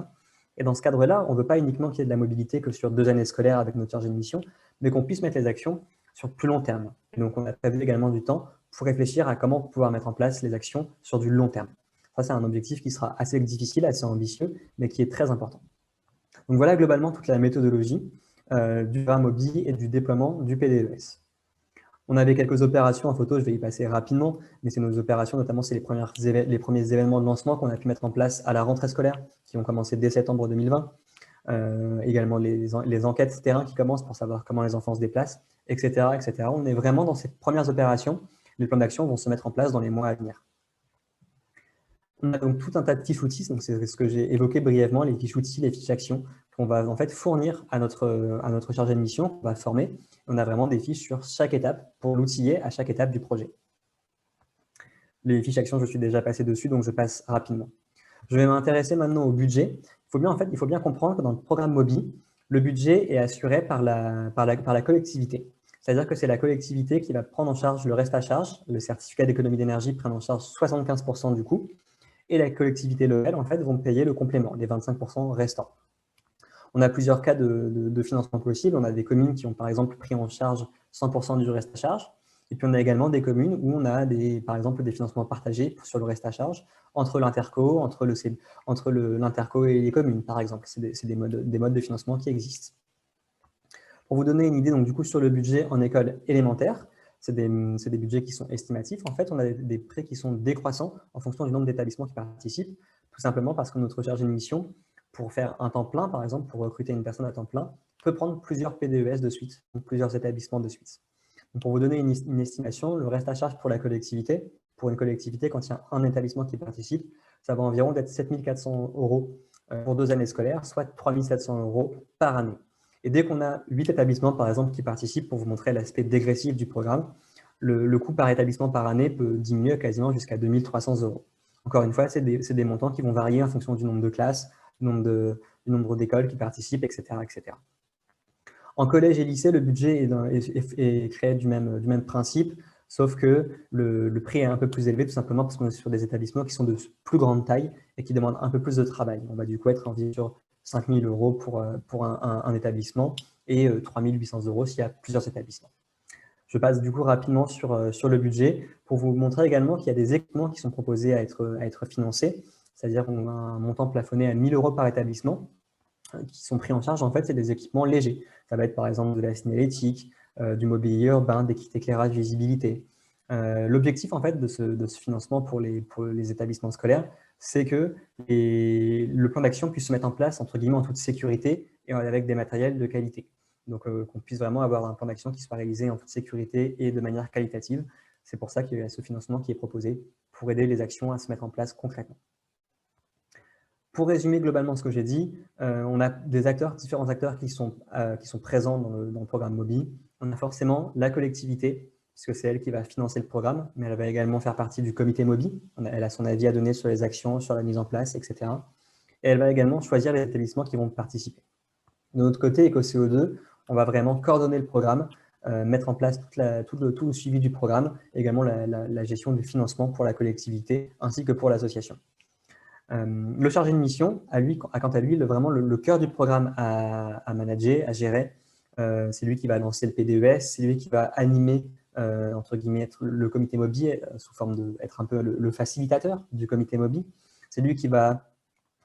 Et dans ce cadre-là, on ne veut pas uniquement qu'il y ait de la mobilité que sur 2 années scolaires avec notre chargé de mission, mais qu'on puisse mettre les actions sur plus long terme. Et donc, on a prévu également du temps pour réfléchir à comment pouvoir mettre en place les actions sur du long terme. Ça, c'est un objectif qui sera assez difficile, assez ambitieux, mais qui est très important. Donc, voilà globalement toute la méthodologie du programme MOBI et du déploiement du PDES. On avait quelques opérations en photo, je vais y passer rapidement, mais c'est nos opérations, notamment c'est les premiers événements de lancement qu'on a pu mettre en place à la rentrée scolaire, qui ont commencé dès septembre 2020. Également les enquêtes terrain qui commencent pour savoir comment les enfants se déplacent, etc., etc. On est vraiment dans ces premières opérations. Les plans d'action vont se mettre en place dans les mois à venir. On a donc tout un tas de fiches outils, donc c'est ce que j'ai évoqué brièvement, les fiches outils, les fiches actions, qu'on va en fait fournir à notre chargé de mission, qu'on va former. On a vraiment des fiches sur chaque étape pour l'outiller à chaque étape du projet. Les fiches actions, je suis déjà passé dessus, donc je passe rapidement. Je vais m'intéresser maintenant au budget. Il faut bien comprendre que dans le programme MOBI, le budget est assuré par la collectivité. C'est-à-dire que c'est la collectivité qui va prendre en charge le reste à charge, le certificat d'économie d'énergie prend en charge 75% du coût, et la collectivité locale, en fait, vont payer le complément, les 25% restants. On a plusieurs cas de financement possibles. On a des communes qui ont, par exemple, pris en charge 100% du reste à charge. Et puis, on a également des communes où on a, par exemple, des financements partagés sur le reste à charge entre l'interco, entre l'interco et les communes, par exemple. C'est des modes de financement qui existent. Pour vous donner une idée, donc, du coup, sur le budget en école élémentaire, c'est des budgets qui sont estimatifs. En fait, on a des prêts qui sont décroissants en fonction du nombre d'établissements qui participent, tout simplement parce que notre chargé de mission, pour faire un temps plein, par exemple, pour recruter une personne à temps plein, peut prendre plusieurs PDES de suite, donc plusieurs établissements de suite. Donc, pour vous donner une estimation, le reste à charge pour la collectivité, pour une collectivité, quand il y a un établissement qui participe, ça va environ d'être 7 400 € pour 2 années scolaires, soit 3 700 € par année. Et dès qu'on a 8 établissements, par exemple, qui participent, pour vous montrer l'aspect dégressif du programme, le coût par établissement par année peut diminuer quasiment jusqu'à 2 300 €. Encore une fois, c'est des montants qui vont varier en fonction du nombre de classes, du nombre d'écoles qui participent, etc., etc. En collège et lycée, le budget est créé du même principe, sauf que le prix est un peu plus élevé, tout simplement parce qu'on est sur des établissements qui sont de plus grande taille et qui demandent un peu plus de travail. On va du coup être environ sur 5 000 € pour un établissement et 3 800 € s'il y a plusieurs établissements. Je passe du coup rapidement sur le budget pour vous montrer également qu'il y a des équipements qui sont proposés à être financés, c'est-à-dire qu'on a un montant plafonné à 1 000 € par établissement qui sont pris en charge. En fait, c'est des équipements légers. Ça va être par exemple de la signalétique, du mobilier urbain, des kits éclairage visibilité. L'objectif en fait de ce financement pour les établissements scolaires, c'est que le plan d'action puisse se mettre en place entre guillemets en toute sécurité et avec des matériels de qualité. Donc, qu'on puisse vraiment avoir un plan d'action qui soit réalisé en toute sécurité et de manière qualitative. C'est pour ça qu'il y a ce financement qui est proposé pour aider les actions à se mettre en place concrètement. Pour résumer globalement ce que j'ai dit, on a différents acteurs qui sont présents dans le programme MOBI. On a forcément la collectivité, puisque c'est elle qui va financer le programme, mais elle va également faire partie du comité MOBI. Elle a son avis à donner sur les actions, sur la mise en place, etc. Et elle va également choisir les établissements qui vont participer. De notre côté, EcoCO2, on va vraiment coordonner le programme, mettre en place tout le suivi du programme, et également la gestion du financement pour la collectivité ainsi que pour l'association. Le chargé de mission a quant à lui vraiment le cœur du programme à manager, à gérer. C'est lui qui va lancer le PDES, c'est lui qui va animer, entre guillemets, être le comité MOBI, sous forme d'être un peu le facilitateur du comité MOBI. C'est lui qui va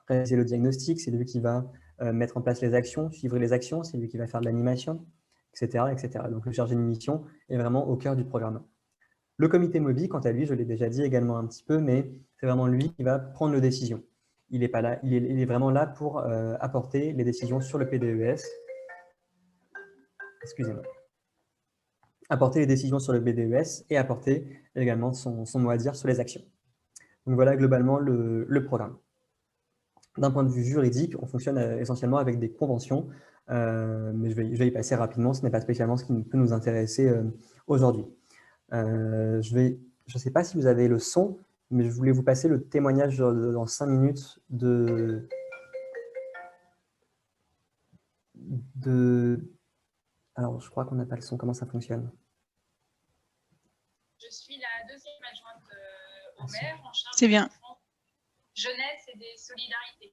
réaliser le diagnostic, c'est lui qui va mettre en place les actions, suivre les actions, c'est lui qui va faire de l'animation, etc., etc. Donc le chargé de mission est vraiment au cœur du programme. Le comité MOBI, quant à lui, je l'ai déjà dit également un petit peu, mais c'est vraiment lui qui va prendre les décisions. Il n'est pas là, il est vraiment là pour apporter les décisions sur le PDES. Excusez-moi. Apporter les décisions sur le PDES et apporter également son mot à dire sur les actions. Donc voilà globalement le programme. D'un point de vue juridique, on fonctionne essentiellement avec des conventions, mais je vais y passer rapidement, ce n'est pas spécialement ce qui peut nous intéresser aujourd'hui. Je ne sais pas si vous avez le son, mais je voulais vous passer le témoignage dans 5 minutes Alors, je crois qu'on n'a pas le son. Comment ça fonctionne? Je suis la deuxième adjointe au maire en charge de l'enfance, jeunesse et des solidarités.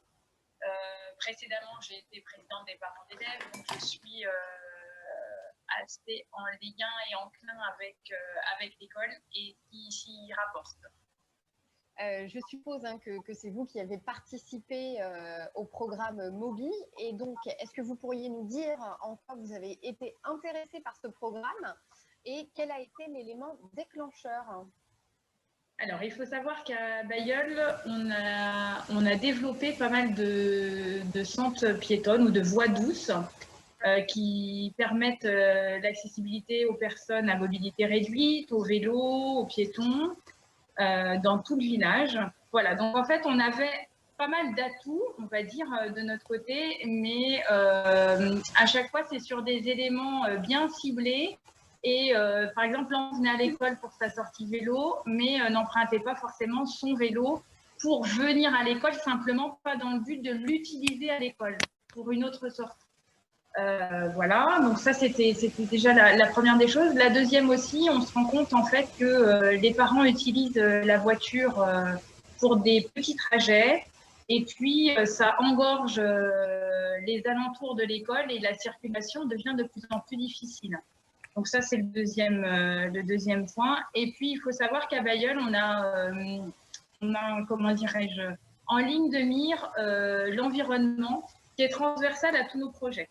Précédemment, j'ai été présidente des parents d'élèves, donc je suis assez en lien et enclin avec l'école et qui s'y rapporte. Je suppose que c'est vous qui avez participé au programme MOBI. Et donc, est-ce que vous pourriez nous dire en quoi vous avez été intéressé par ce programme et quel a été l'élément déclencheur? Alors, il faut savoir qu'à Bailleul, on a développé pas mal de sentes piétonnes ou de voies douces qui permettent l'accessibilité aux personnes à mobilité réduite, aux vélos, aux piétons, dans tout le village. Voilà, donc en fait, on avait pas mal d'atouts, on va dire, de notre côté, mais à chaque fois, c'est sur des éléments bien ciblés. Et par exemple, on venait à l'école pour sa sortie vélo, mais n'empruntait pas forcément son vélo pour venir à l'école, simplement pas dans le but de l'utiliser à l'école pour une autre sortie. Voilà, donc ça c'était déjà la première des choses. La deuxième aussi, on se rend compte en fait que les parents utilisent la voiture pour des petits trajets et puis ça engorge les alentours de l'école et la circulation devient de plus en plus difficile. Donc ça c'est le deuxième point. Et puis il faut savoir qu'à Bailleul, on a comment dirais-je, en ligne de mire l'environnement qui est transversal à tous nos projets.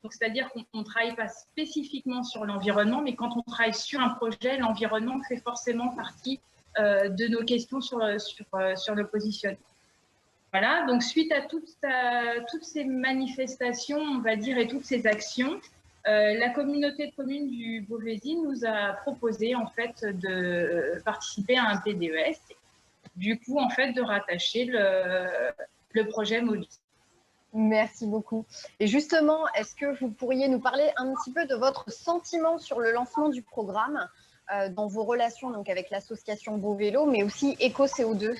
Donc, c'est-à-dire qu'on ne travaille pas spécifiquement sur l'environnement, mais quand on travaille sur un projet, l'environnement fait forcément partie de nos questions sur le positionnement. Voilà, donc suite à toutes ces manifestations, on va dire, et toutes ces actions, la communauté de communes du Beauvaisis nous a proposé en fait de participer à un PDES. du coup, en fait, de rattacher le projet Mobi. Merci beaucoup. Et justement, est-ce que vous pourriez nous parler un petit peu de votre sentiment sur le lancement du programme dans vos relations donc, avec l'association Beau Vélo, mais aussi Éco-CO2?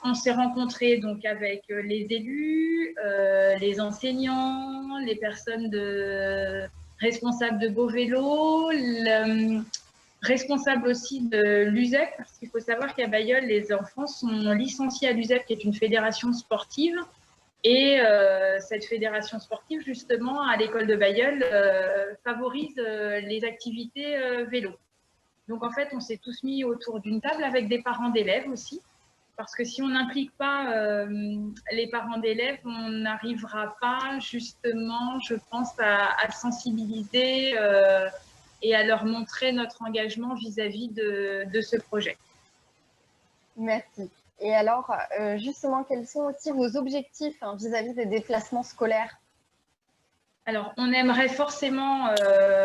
On s'est rencontrés donc avec les élus, les enseignants, les personnes responsables de Beau Vélo, responsables aussi de l'USEP, parce qu'il faut savoir qu'à Bailleul, les enfants sont licenciés à l'USEP, qui est une fédération sportive. Et cette fédération sportive, justement, à l'école de Bailleul, favorise les activités vélo. Donc, en fait, on s'est tous mis autour d'une table avec des parents d'élèves aussi. Parce que si on n'implique pas les parents d'élèves, on n'arrivera pas, justement, je pense, à sensibiliser et à leur montrer notre engagement vis-à-vis de ce projet. Merci. Et alors, justement, quels sont aussi vos objectifs vis-à-vis des déplacements scolaires? Alors, on aimerait forcément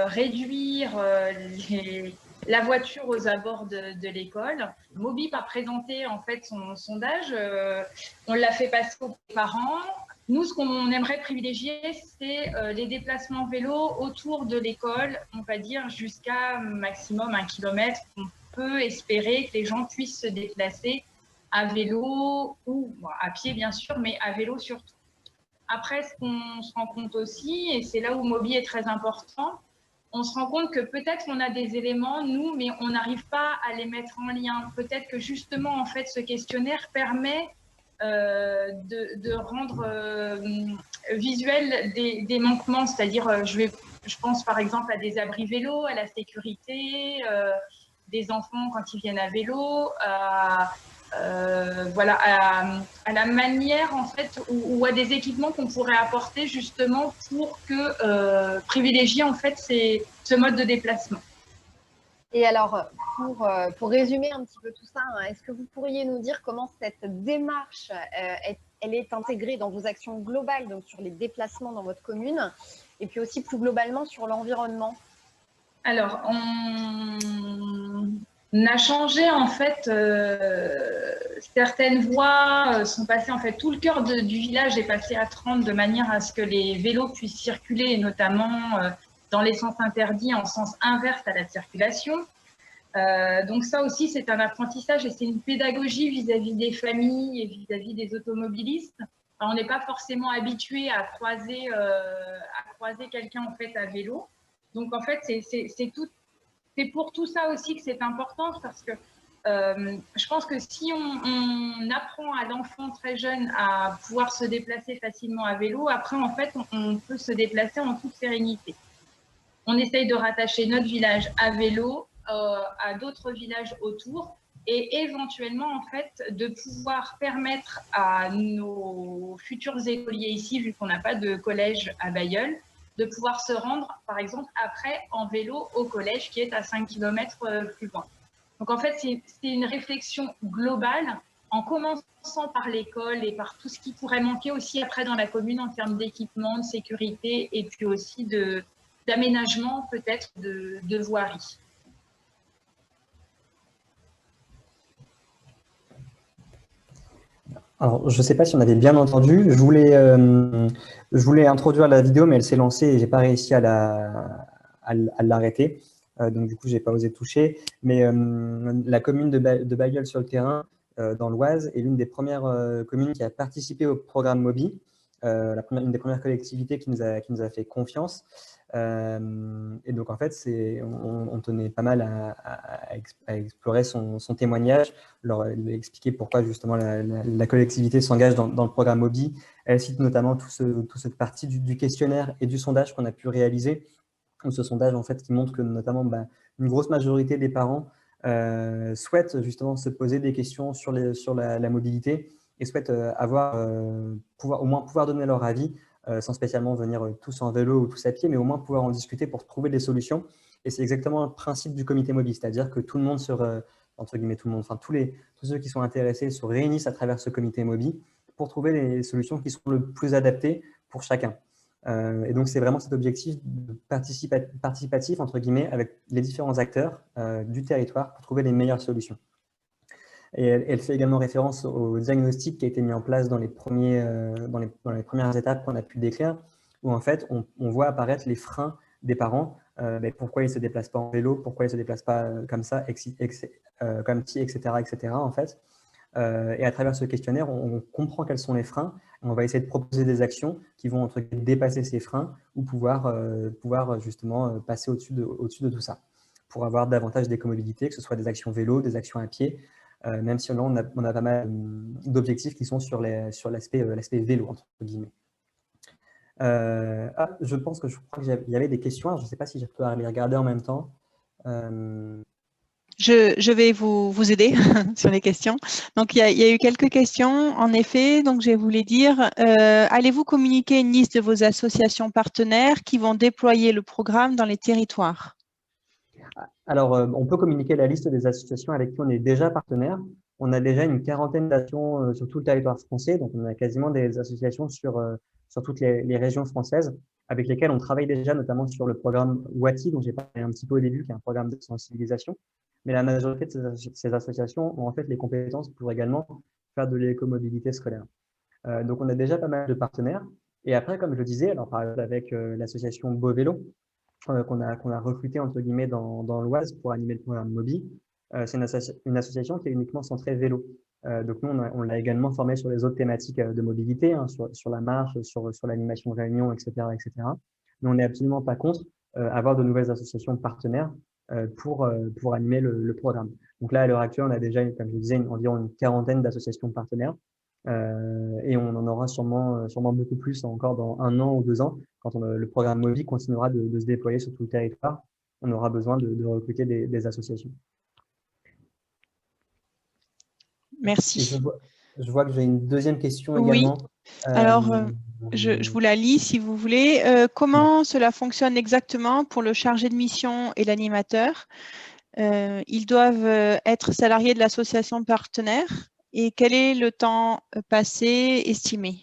réduire la voiture aux abords de l'école. Mobip a présenté en fait son sondage. On l'a fait passer aux parents. Nous, ce qu'on aimerait privilégier, c'est les déplacements vélo autour de l'école, on va dire jusqu'à maximum 1 kilomètre. On peut espérer que les gens puissent se déplacer à vélo ou à pied bien sûr, mais à vélo surtout. Après, ce qu'on se rend compte aussi, et c'est là où Mobi est très important, on se rend compte que peut-être on a des éléments, nous, mais on n'arrive pas à les mettre en lien. Peut-être que justement, en fait, ce questionnaire permet de rendre visuel des manquements, c'est-à-dire, je pense par exemple à des abris vélo, à la sécurité, des enfants quand ils viennent à vélo, voilà, à la manière en fait ou à des équipements qu'on pourrait apporter justement pour que privilégier en fait ce mode de déplacement. Et alors, pour résumer un petit peu tout ça, est-ce que vous pourriez nous dire comment cette démarche elle est intégrée dans vos actions globales, donc sur les déplacements dans votre commune, et puis aussi plus globalement sur l'environnement? Alors, on a changé en fait, certaines voies sont passées en fait, tout le cœur du village est passé à 30 de manière à ce que les vélos puissent circuler, et notamment dans les sens interdits en sens inverse à la circulation. Donc ça aussi c'est un apprentissage et c'est une pédagogie vis-à-vis des familles et vis-à-vis des automobilistes. Alors, on n'est pas forcément habitué à croiser quelqu'un en fait à vélo. Donc en fait c'est pour tout ça aussi que c'est important, parce que je pense que si on apprend à l'enfant très jeune à pouvoir se déplacer facilement à vélo, après, en fait, on peut se déplacer en toute sérénité. On essaye de rattacher notre village à vélo à d'autres villages autour et éventuellement, en fait, de pouvoir permettre à nos futurs écoliers ici, vu qu'on n'a pas de collège à Bailleul, de pouvoir se rendre, par exemple, après en vélo au collège qui est à 5 km plus loin. Donc, en fait, c'est une réflexion globale en commençant par l'école et par tout ce qui pourrait manquer aussi après dans la commune en termes d'équipement, de sécurité et puis aussi d'aménagement peut-être de voirie. Alors, je ne sais pas si on avait bien entendu. Je voulais introduire la vidéo, mais elle s'est lancée et je n'ai pas réussi à l'arrêter. Donc, du coup, je n'ai pas osé toucher. Mais la commune de Bailleul sur le terrain, dans l'Oise, est l'une des premières communes qui a participé au programme Mobi, une des premières collectivités qui nous a fait confiance. Et donc, en fait, on tenait pas mal à explorer son témoignage, leur expliquer pourquoi justement la collectivité s'engage dans le programme Mobi. Elle cite notamment toute cette partie du questionnaire et du sondage qu'on a pu réaliser. Ce sondage, en fait, qui montre que notamment une grosse majorité des parents souhaitent justement se poser des questions sur la mobilité et souhaitent au moins pouvoir donner leur avis sans spécialement venir tous en vélo ou tous à pied, mais au moins pouvoir en discuter pour trouver des solutions. Et c'est exactement le principe du comité Mobi, c'est-à-dire que tout le monde, entre guillemets tout le monde, enfin tous ceux qui sont intéressés se réunissent à travers ce comité Mobi pour trouver les solutions qui sont le plus adaptées pour chacun. Et donc, c'est vraiment cet objectif participatif, entre guillemets, avec les différents acteurs du territoire pour trouver les meilleures solutions. Et elle fait également référence au diagnostic qui a été mis en place dans les premières étapes qu'on a pu décrire, où en fait, on voit apparaître les freins des parents. Pourquoi ils ne se déplacent pas en vélo, pourquoi ils ne se déplacent pas comme ça, comme ci, etc. en fait. Et à travers ce questionnaire, on comprend quels sont les freins. On va essayer de proposer des actions qui vont dépasser ces freins ou pouvoir justement passer au-dessus de tout ça pour avoir davantage d'écomobilité, que ce soit des actions vélo, des actions à pied, même si là, on a pas mal d'objectifs qui sont sur l'aspect vélo, entre guillemets. Je pense que je crois qu'il y avait des questions. Alors, je ne sais pas si je peux les regarder en même temps. Je vais vous aider sur les questions. Donc, il y a eu quelques questions, en effet. Donc, je voulais dire, allez-vous communiquer une liste de vos associations partenaires qui vont déployer le programme dans les territoires? Alors, on peut communiquer la liste des associations avec qui on est déjà partenaire. On a déjà une quarantaine d'associations sur tout le territoire français. Donc, on a quasiment des associations sur toutes les régions françaises avec lesquelles on travaille déjà, notamment sur le programme WATI, dont j'ai parlé un petit peu au début, qui est un programme de sensibilisation. Mais la majorité de ces associations ont en fait les compétences pour également faire de l'écomobilité scolaire. Donc, on a déjà pas mal de partenaires. Et après, comme je le disais, alors par exemple avec l'association Beau Vélo, qu'on a recruté entre guillemets dans l'Oise pour animer le programme Mobi. C'est une association qui est uniquement centrée vélo. Donc nous, on l'a également formé sur les autres thématiques de mobilité, hein, sur la marche, sur l'animation de réunions, etc., etc. Mais on n'est absolument pas contre avoir de nouvelles associations partenaires pour animer le programme. Donc là, à l'heure actuelle, on a déjà, comme je disais, environ une quarantaine d'associations partenaires. Et on en aura sûrement beaucoup plus encore dans 1 an ou 2 ans, quand le programme Mobi continuera de se déployer sur tout le territoire. On aura besoin de recruter des associations. Merci. Et je vois que j'ai une deuxième question Oui. également. Alors, je vous la lis si vous voulez. Comment cela fonctionne exactement pour le chargé de mission et l'animateur? Ils doivent être salariés de l'association partenaire. Et quel est le temps passé estimé?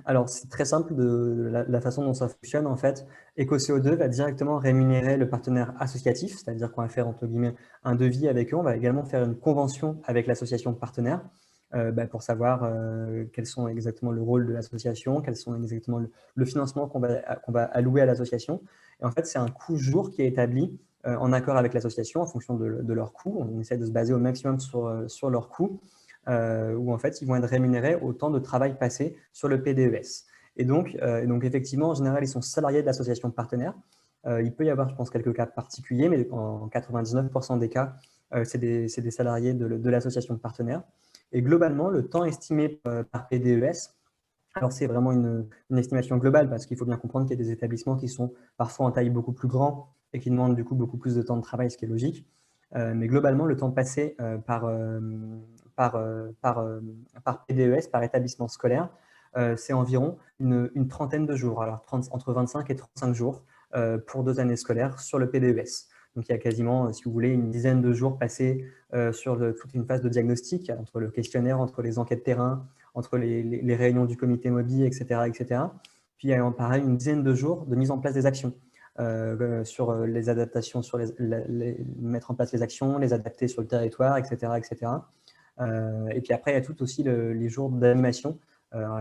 Alors, c'est très simple de la façon dont ça fonctionne. En fait, EcoCO2 va directement rémunérer le partenaire associatif, c'est-à-dire qu'on va faire entre guillemets un devis avec eux. On va également faire une convention avec l'association partenaire pour savoir quels sont exactement le rôle de l'association, quels sont exactement le financement qu'on va allouer à l'association. Et en fait, c'est un coût jour qui est établi en accord avec l'association en fonction de leur coût. On essaie de se baser au maximum sur leur coût. Où en fait, ils vont être rémunérés au temps de travail passé sur le PDES. Et donc effectivement, en général, ils sont salariés de l'association partenaire. Il peut y avoir, je pense, quelques cas particuliers, mais en 99% des cas, c'est des salariés de l'association partenaire. Et globalement, le temps estimé par PDES, alors c'est vraiment une estimation globale, parce qu'il faut bien comprendre qu'il y a des établissements qui sont parfois en taille beaucoup plus grand et qui demandent du coup beaucoup plus de temps de travail, ce qui est logique. Mais globalement, le temps passé par PDES, par établissement scolaire, c'est environ une trentaine de jours, alors entre 25 et 35 jours pour 2 années scolaires sur le PDES. Donc, il y a quasiment, si vous voulez, une dizaine de jours passés sur toute une phase de diagnostic, entre le questionnaire, entre les enquêtes terrain, entre les réunions du comité Mobi, etc., etc. Puis, il y a pareil une dizaine de jours de mise en place des actions. Sur les adaptations, sur mettre en place les actions, les adapter sur le territoire, etc. etc. Et puis après, il y a tout aussi les jours d'animation.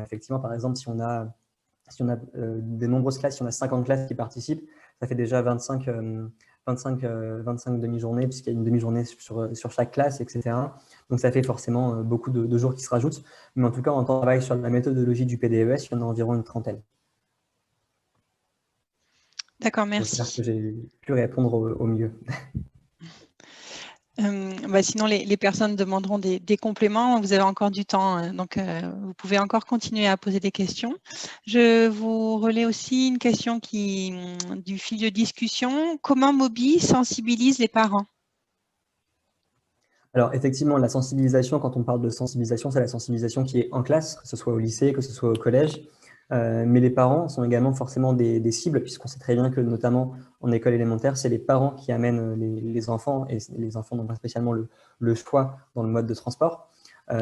Effectivement, par exemple, si on a des nombreuses classes, si on a 50 classes qui participent, ça fait déjà 25 demi-journées, puisqu'il y a une demi-journée sur chaque classe, etc. Donc, ça fait forcément beaucoup de jours qui se rajoutent. Mais en tout cas, on travaille sur la méthodologie du PDES, il y en a environ une trentaine. D'accord, merci. J'espère que j'ai pu répondre au mieux. Sinon, les personnes demanderont des compléments. Vous avez encore du temps, donc vous pouvez encore continuer à poser des questions. Je vous relais aussi une question du fil de discussion. Comment Mobi sensibilise les parents? Alors, effectivement, la sensibilisation, quand on parle de sensibilisation, c'est la sensibilisation qui est en classe, que ce soit au lycée, que ce soit au collège. Mais les parents sont également forcément des cibles, puisqu'on sait très bien que, notamment en école élémentaire, c'est les parents qui amènent les enfants, et les enfants n'ont pas spécialement le choix dans le mode de transport.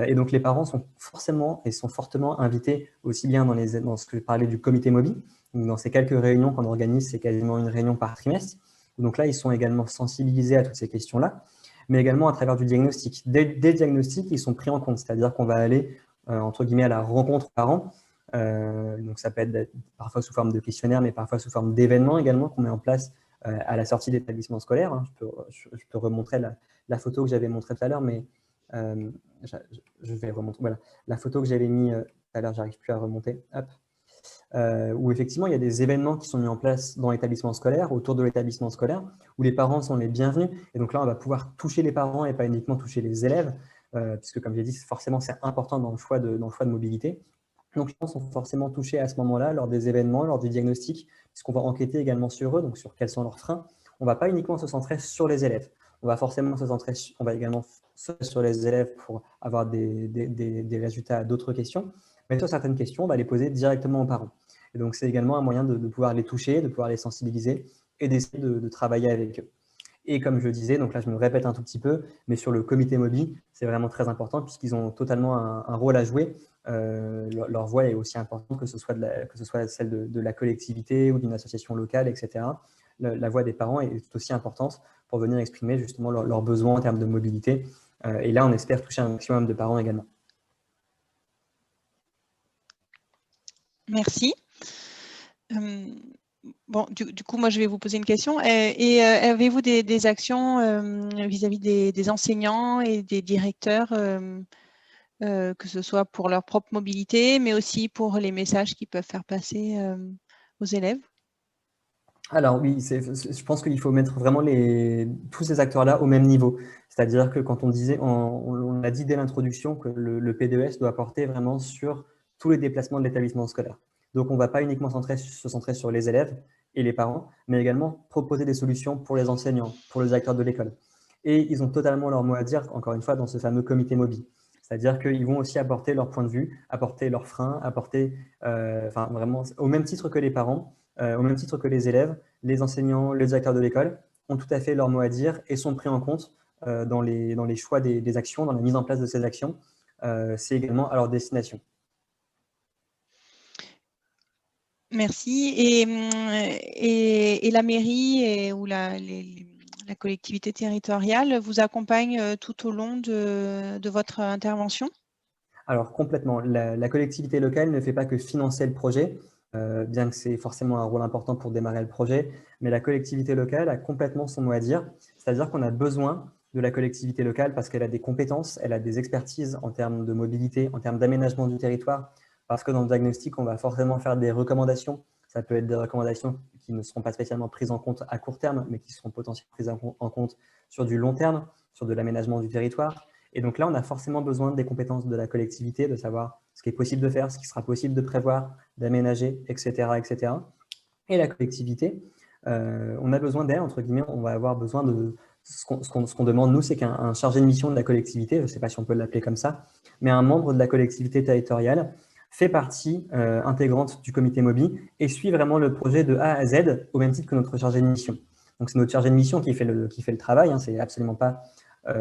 Et donc, les parents sont forcément et sont fortement invités, aussi bien dans ce que je parlais du comité Mobi, dans ces quelques réunions qu'on organise, c'est quasiment une réunion par trimestre. Donc là, ils sont également sensibilisés à toutes ces questions-là. mais également à travers du diagnostic. Dès le diagnostic, ils sont pris en compte, c'est-à-dire qu'on va aller, entre guillemets, à la rencontre parents. Donc ça peut être parfois sous forme de questionnaire, mais parfois sous forme d'événements également qu'on met en place à la sortie de l'établissement scolaire. Hein. Je peux remontrer la photo que j'avais montrée tout à l'heure, mais je vais remontrer. Voilà, la photo que j'avais mis tout à l'heure, j'arrive plus à remonter. Hop. Où effectivement, il y a des événements qui sont mis en place dans l'établissement scolaire, autour de l'établissement scolaire, où les parents sont les bienvenus. Et donc là, on va pouvoir toucher les parents et pas uniquement toucher les élèves, puisque comme j'ai dit, forcément, c'est important dans le choix de mobilité. Donc, les parents sont forcément touchés à ce moment-là, lors des événements, lors du diagnostic, puisqu'on va enquêter également sur eux, donc sur quels sont leurs freins. On ne va pas uniquement se centrer sur les élèves. On va forcément se centrer, on va également se centrer sur les élèves pour avoir des résultats à d'autres questions. Mais sur certaines questions, on va les poser directement aux parents. Et donc, c'est également un moyen de pouvoir les toucher, de pouvoir les sensibiliser et d'essayer de travailler avec eux. Et comme je le disais, donc là, je me répète un tout petit peu, mais sur le comité MOBI, c'est vraiment très important puisqu'ils ont totalement un rôle à jouer. Leur voix est aussi importante que ce soit celle de la collectivité ou d'une association locale, etc. La voix des parents est aussi importante pour venir exprimer justement leurs besoins en termes de mobilité. Et là, on espère toucher un maximum de parents également. Merci. Bon, du coup, moi, je vais vous poser une question. Avez-vous des actions vis-à-vis des enseignants et des directeurs, que ce soit pour leur propre mobilité, mais aussi pour les messages qu'ils peuvent faire passer aux élèves? Alors oui, je pense qu'il faut mettre vraiment tous ces acteurs-là au même niveau. C'est-à-dire que quand on a dit dès l'introduction que le P2S doit porter vraiment sur tous les déplacements de l'établissement scolaire. Donc, on ne va pas uniquement se centrer sur les élèves et les parents, mais également proposer des solutions pour les enseignants, pour les acteurs de l'école. Et ils ont totalement leur mot à dire, encore une fois, dans ce fameux comité MOBI. C'est-à-dire qu'ils vont aussi apporter leur point de vue, apporter leurs freins, vraiment, au même titre que les parents, au même titre que les élèves, les enseignants, les directeurs de l'école ont tout à fait leur mot à dire et sont pris en compte dans les choix des actions, dans la mise en place de ces actions. C'est également à leur destination. Merci. Et la mairie ou la collectivité territoriale vous accompagne tout au long de votre intervention? Alors complètement. La collectivité locale ne fait pas que financer le projet, bien que c'est forcément un rôle important pour démarrer le projet, mais la collectivité locale a complètement son mot à dire. C'est-à-dire qu'on a besoin de la collectivité locale parce qu'elle a des compétences, elle a des expertises en termes de mobilité, en termes d'aménagement du territoire, parce que dans le diagnostic, on va forcément faire des recommandations. Ça peut être des recommandations qui ne seront pas spécialement prises en compte à court terme, mais qui seront potentiellement prises en compte sur du long terme, sur de l'aménagement du territoire. Et donc là, on a forcément besoin des compétences de la collectivité, de savoir ce qui est possible de faire, ce qui sera possible de prévoir, d'aménager, etc., etc. Et la collectivité, on a besoin d'elle, entre guillemets, on va avoir besoin de… Ce qu'on demande, nous, c'est qu'un chargé de mission de la collectivité, je ne sais pas si on peut l'appeler comme ça, mais un membre de la collectivité territoriale fait partie intégrante du comité MOBI et suit vraiment le projet de A à Z au même titre que notre chargé de mission. Donc, c'est notre chargé de mission qui fait le travail, hein, c'est absolument pas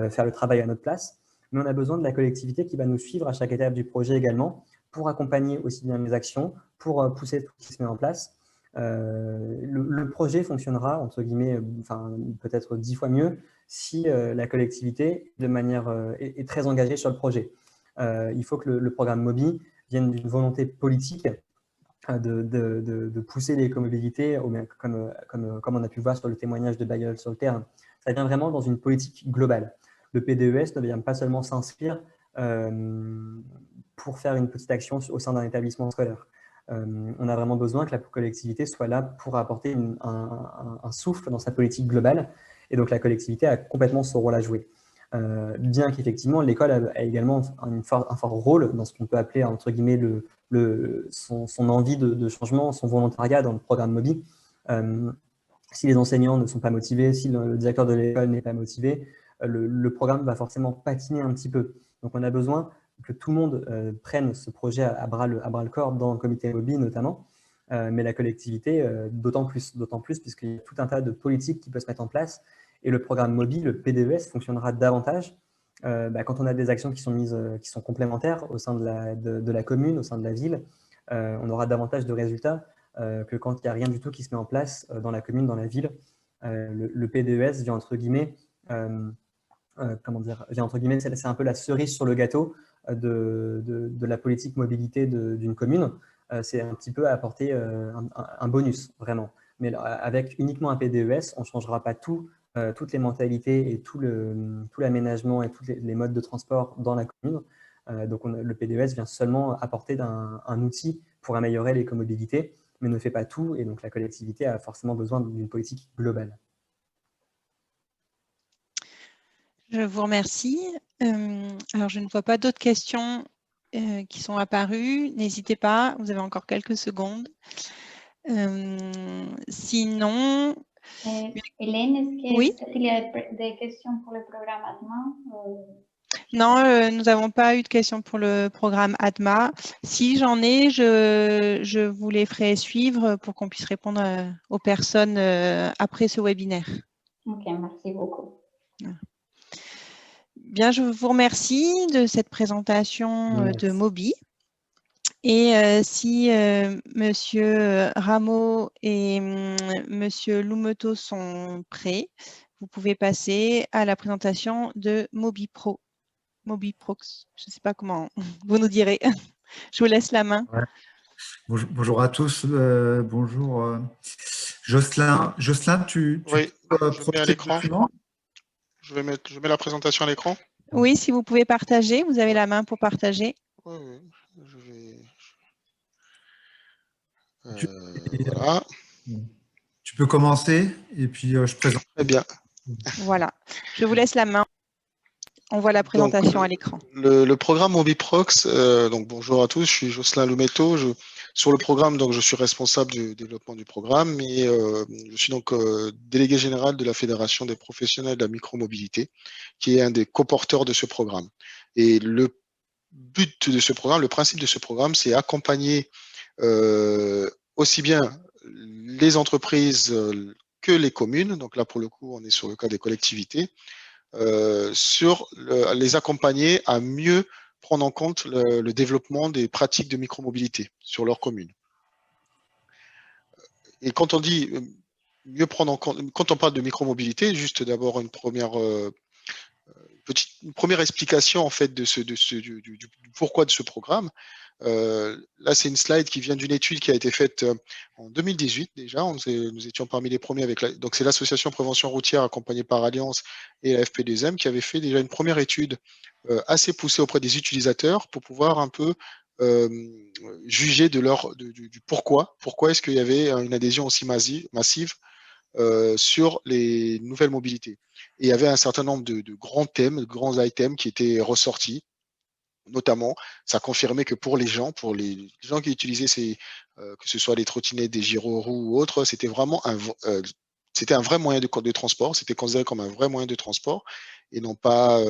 faire le travail à notre place, mais on a besoin de la collectivité qui va nous suivre à chaque étape du projet également pour accompagner aussi bien les actions, pour pousser tout ce qui se met en place. Le projet fonctionnera, entre guillemets, peut-être 10 fois mieux si la collectivité de manière, est très engagée sur le projet. Il faut que le programme MOBI vienne d'une volonté politique de pousser l'écomobilité, comme on a pu voir sur le témoignage de Bayeul sur le terrain. Ça vient vraiment dans une politique globale. Le PDES ne vient pas seulement s'inscrire pour faire une petite action au sein d'un établissement scolaire. On a vraiment besoin que la collectivité soit là pour apporter un souffle dans sa politique globale. Et donc, la collectivité a complètement son rôle à jouer. Bien qu'effectivement, l'école a également un fort rôle dans ce qu'on peut appeler, entre guillemets, son envie de changement, son volontariat dans le programme MOBI. Si les enseignants ne sont pas motivés, si le directeur de l'école n'est pas motivé, le programme va forcément patiner un petit peu. Donc, on a besoin que tout le monde prenne ce projet à bras le corps dans le comité MOBI notamment, mais la collectivité d'autant plus puisqu'il y a tout un tas de politiques qui peuvent se mettre en place et le programme MOBI, le PDES, fonctionnera davantage quand on a des actions qui sont complémentaires au sein de la commune, au sein de la ville. On aura davantage de résultats que quand il n'y a rien du tout qui se met en place dans la commune, dans la ville. Le PDES vient, entre guillemets, comment dire, entre guillemets, c'est un peu la cerise sur le gâteau de la politique mobilité d'une commune. C'est un petit peu apporter un bonus, vraiment. Mais avec uniquement un PDES, on ne changera pas toutes les mentalités et tout l'aménagement et tous les modes de transport dans la commune. Donc le PDES vient seulement apporter un outil pour améliorer l'écomobilité, mais ne fait pas tout. Et donc la collectivité a forcément besoin d'une politique globale. Je vous remercie. Alors, je ne vois pas d'autres questions qui sont apparues. N'hésitez pas, vous avez encore quelques secondes. Sinon... Hélène, est-ce oui? qu'il y a des questions pour le programme ATMA? Non, nous n'avons pas eu de questions pour le programme ATMA. Si j'en ai, je vous les ferai suivre pour qu'on puisse répondre aux personnes après ce webinaire. Ok, merci beaucoup. Bien, je vous remercie de cette présentation de Mobi. Et si Monsieur Rameau et Monsieur Loumeteau sont prêts, vous pouvez passer à la présentation de MobiPro. MobiProx, je ne sais pas comment vous nous direz. Je vous laisse la main. Ouais. Bonjour à tous. Bonjour Jocelyn. Jocelyn, tu oui, peux je mets à l'écran. Je mets la présentation à l'écran. Oui, si vous pouvez partager, vous avez la main pour partager. Oui, je vais. Voilà. Tu peux commencer et puis je présente. Très bien. Voilà. Je vous laisse la main. On voit la présentation à l'écran. Le programme MobiProx, donc bonjour à tous, je suis Jocelyn Loumeteau. Sur le programme, donc je suis responsable du développement du programme et je suis donc délégué général de la Fédération des professionnels de la micromobilité, qui est un des coporteurs de ce programme. Et le but de ce programme, le principe de ce programme, c'est accompagner aussi bien les entreprises que les communes. Donc là, pour le coup, on est sur le cas des collectivités. Sur les accompagner à mieux prendre en compte le développement des pratiques de micromobilité sur leur commune. Et quand on dit mieux prendre en compte, quand on parle de micromobilité, juste d'abord une première explication en fait du pourquoi de ce programme. Là, c'est une slide qui vient d'une étude qui a été faite en 2018 déjà. Nous étions parmi les premiers avec donc c'est l'association Prévention Routière accompagnée par Alliance et la FP2M qui avait fait déjà une première étude assez poussée auprès des utilisateurs pour pouvoir un peu juger de du pourquoi est-ce qu'il y avait une adhésion aussi massive sur les nouvelles mobilités. Et il y avait un certain nombre de grands thèmes, de grands items qui étaient ressortis. Notamment, ça confirmait que pour les gens qui utilisaient que ce soit les trottinettes, des gyroroues ou autres, c'était vraiment un vrai moyen de transport. C'était considéré comme un vrai moyen de transport et non pas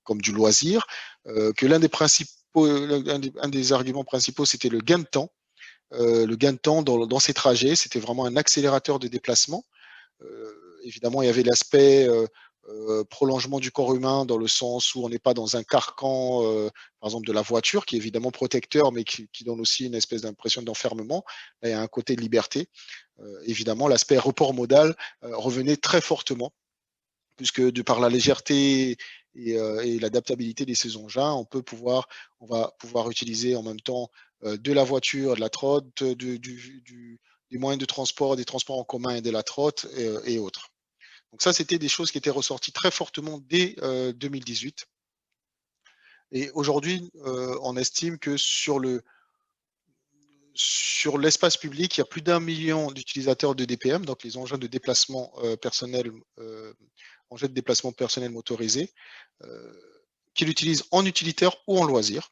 comme du loisir. Que un des arguments principaux, c'était le gain de temps. Le gain de temps dans ces trajets, c'était vraiment un accélérateur de déplacement. Évidemment, il y avait l'aspect prolongement du corps humain dans le sens où on n'est pas dans un carcan, par exemple, de la voiture, qui est évidemment protecteur, mais qui donne aussi une espèce d'impression d'enfermement. Là, il y a un côté de liberté. Évidemment, l'aspect report modal revenait très fortement, puisque de par la légèreté et l'adaptabilité de ces engins, on va pouvoir utiliser en même temps de la voiture, de la trotte, des moyens de transport, des transports en commun et de la trotte et autres. Donc ça, c'était des choses qui étaient ressorties très fortement dès 2018. Et aujourd'hui, on estime que sur l'espace public, il y a plus d'1 million d'utilisateurs de DPM, donc les engins de déplacement personnel, engins de déplacement personnel motorisés, qui l'utilisent en utilitaire ou en loisir.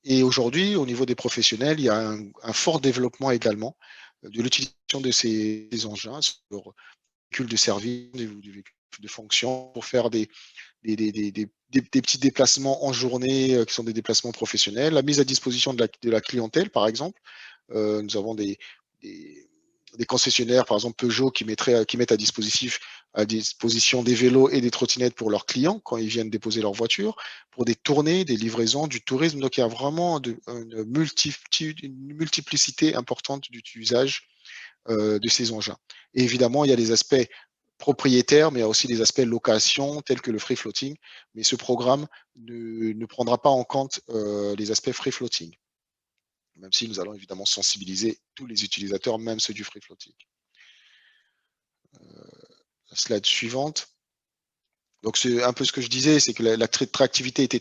Et aujourd'hui, au niveau des professionnels, il y a un fort développement également de l'utilisation de ces engins sur véhicules de service, des véhicules de fonction, pour faire des petits déplacements en journée qui sont des déplacements professionnels. La mise à disposition de la clientèle, par exemple. Nous avons des concessionnaires, par exemple Peugeot, qui mettent à disposition des vélos et des trottinettes pour leurs clients quand ils viennent déposer leur voiture, pour des tournées, des livraisons, du tourisme. Donc, il y a vraiment une multiplicité importante d'usage de ces engins. Et évidemment, il y a les aspects propriétaire, mais il y a aussi des aspects location, tels que le free floating. Mais ce programme ne prendra pas en compte les aspects free floating, même si nous allons évidemment sensibiliser tous les utilisateurs, même ceux du free floating. La slide suivante. Donc, c'est un peu ce que je disais, c'est que l'attractivité était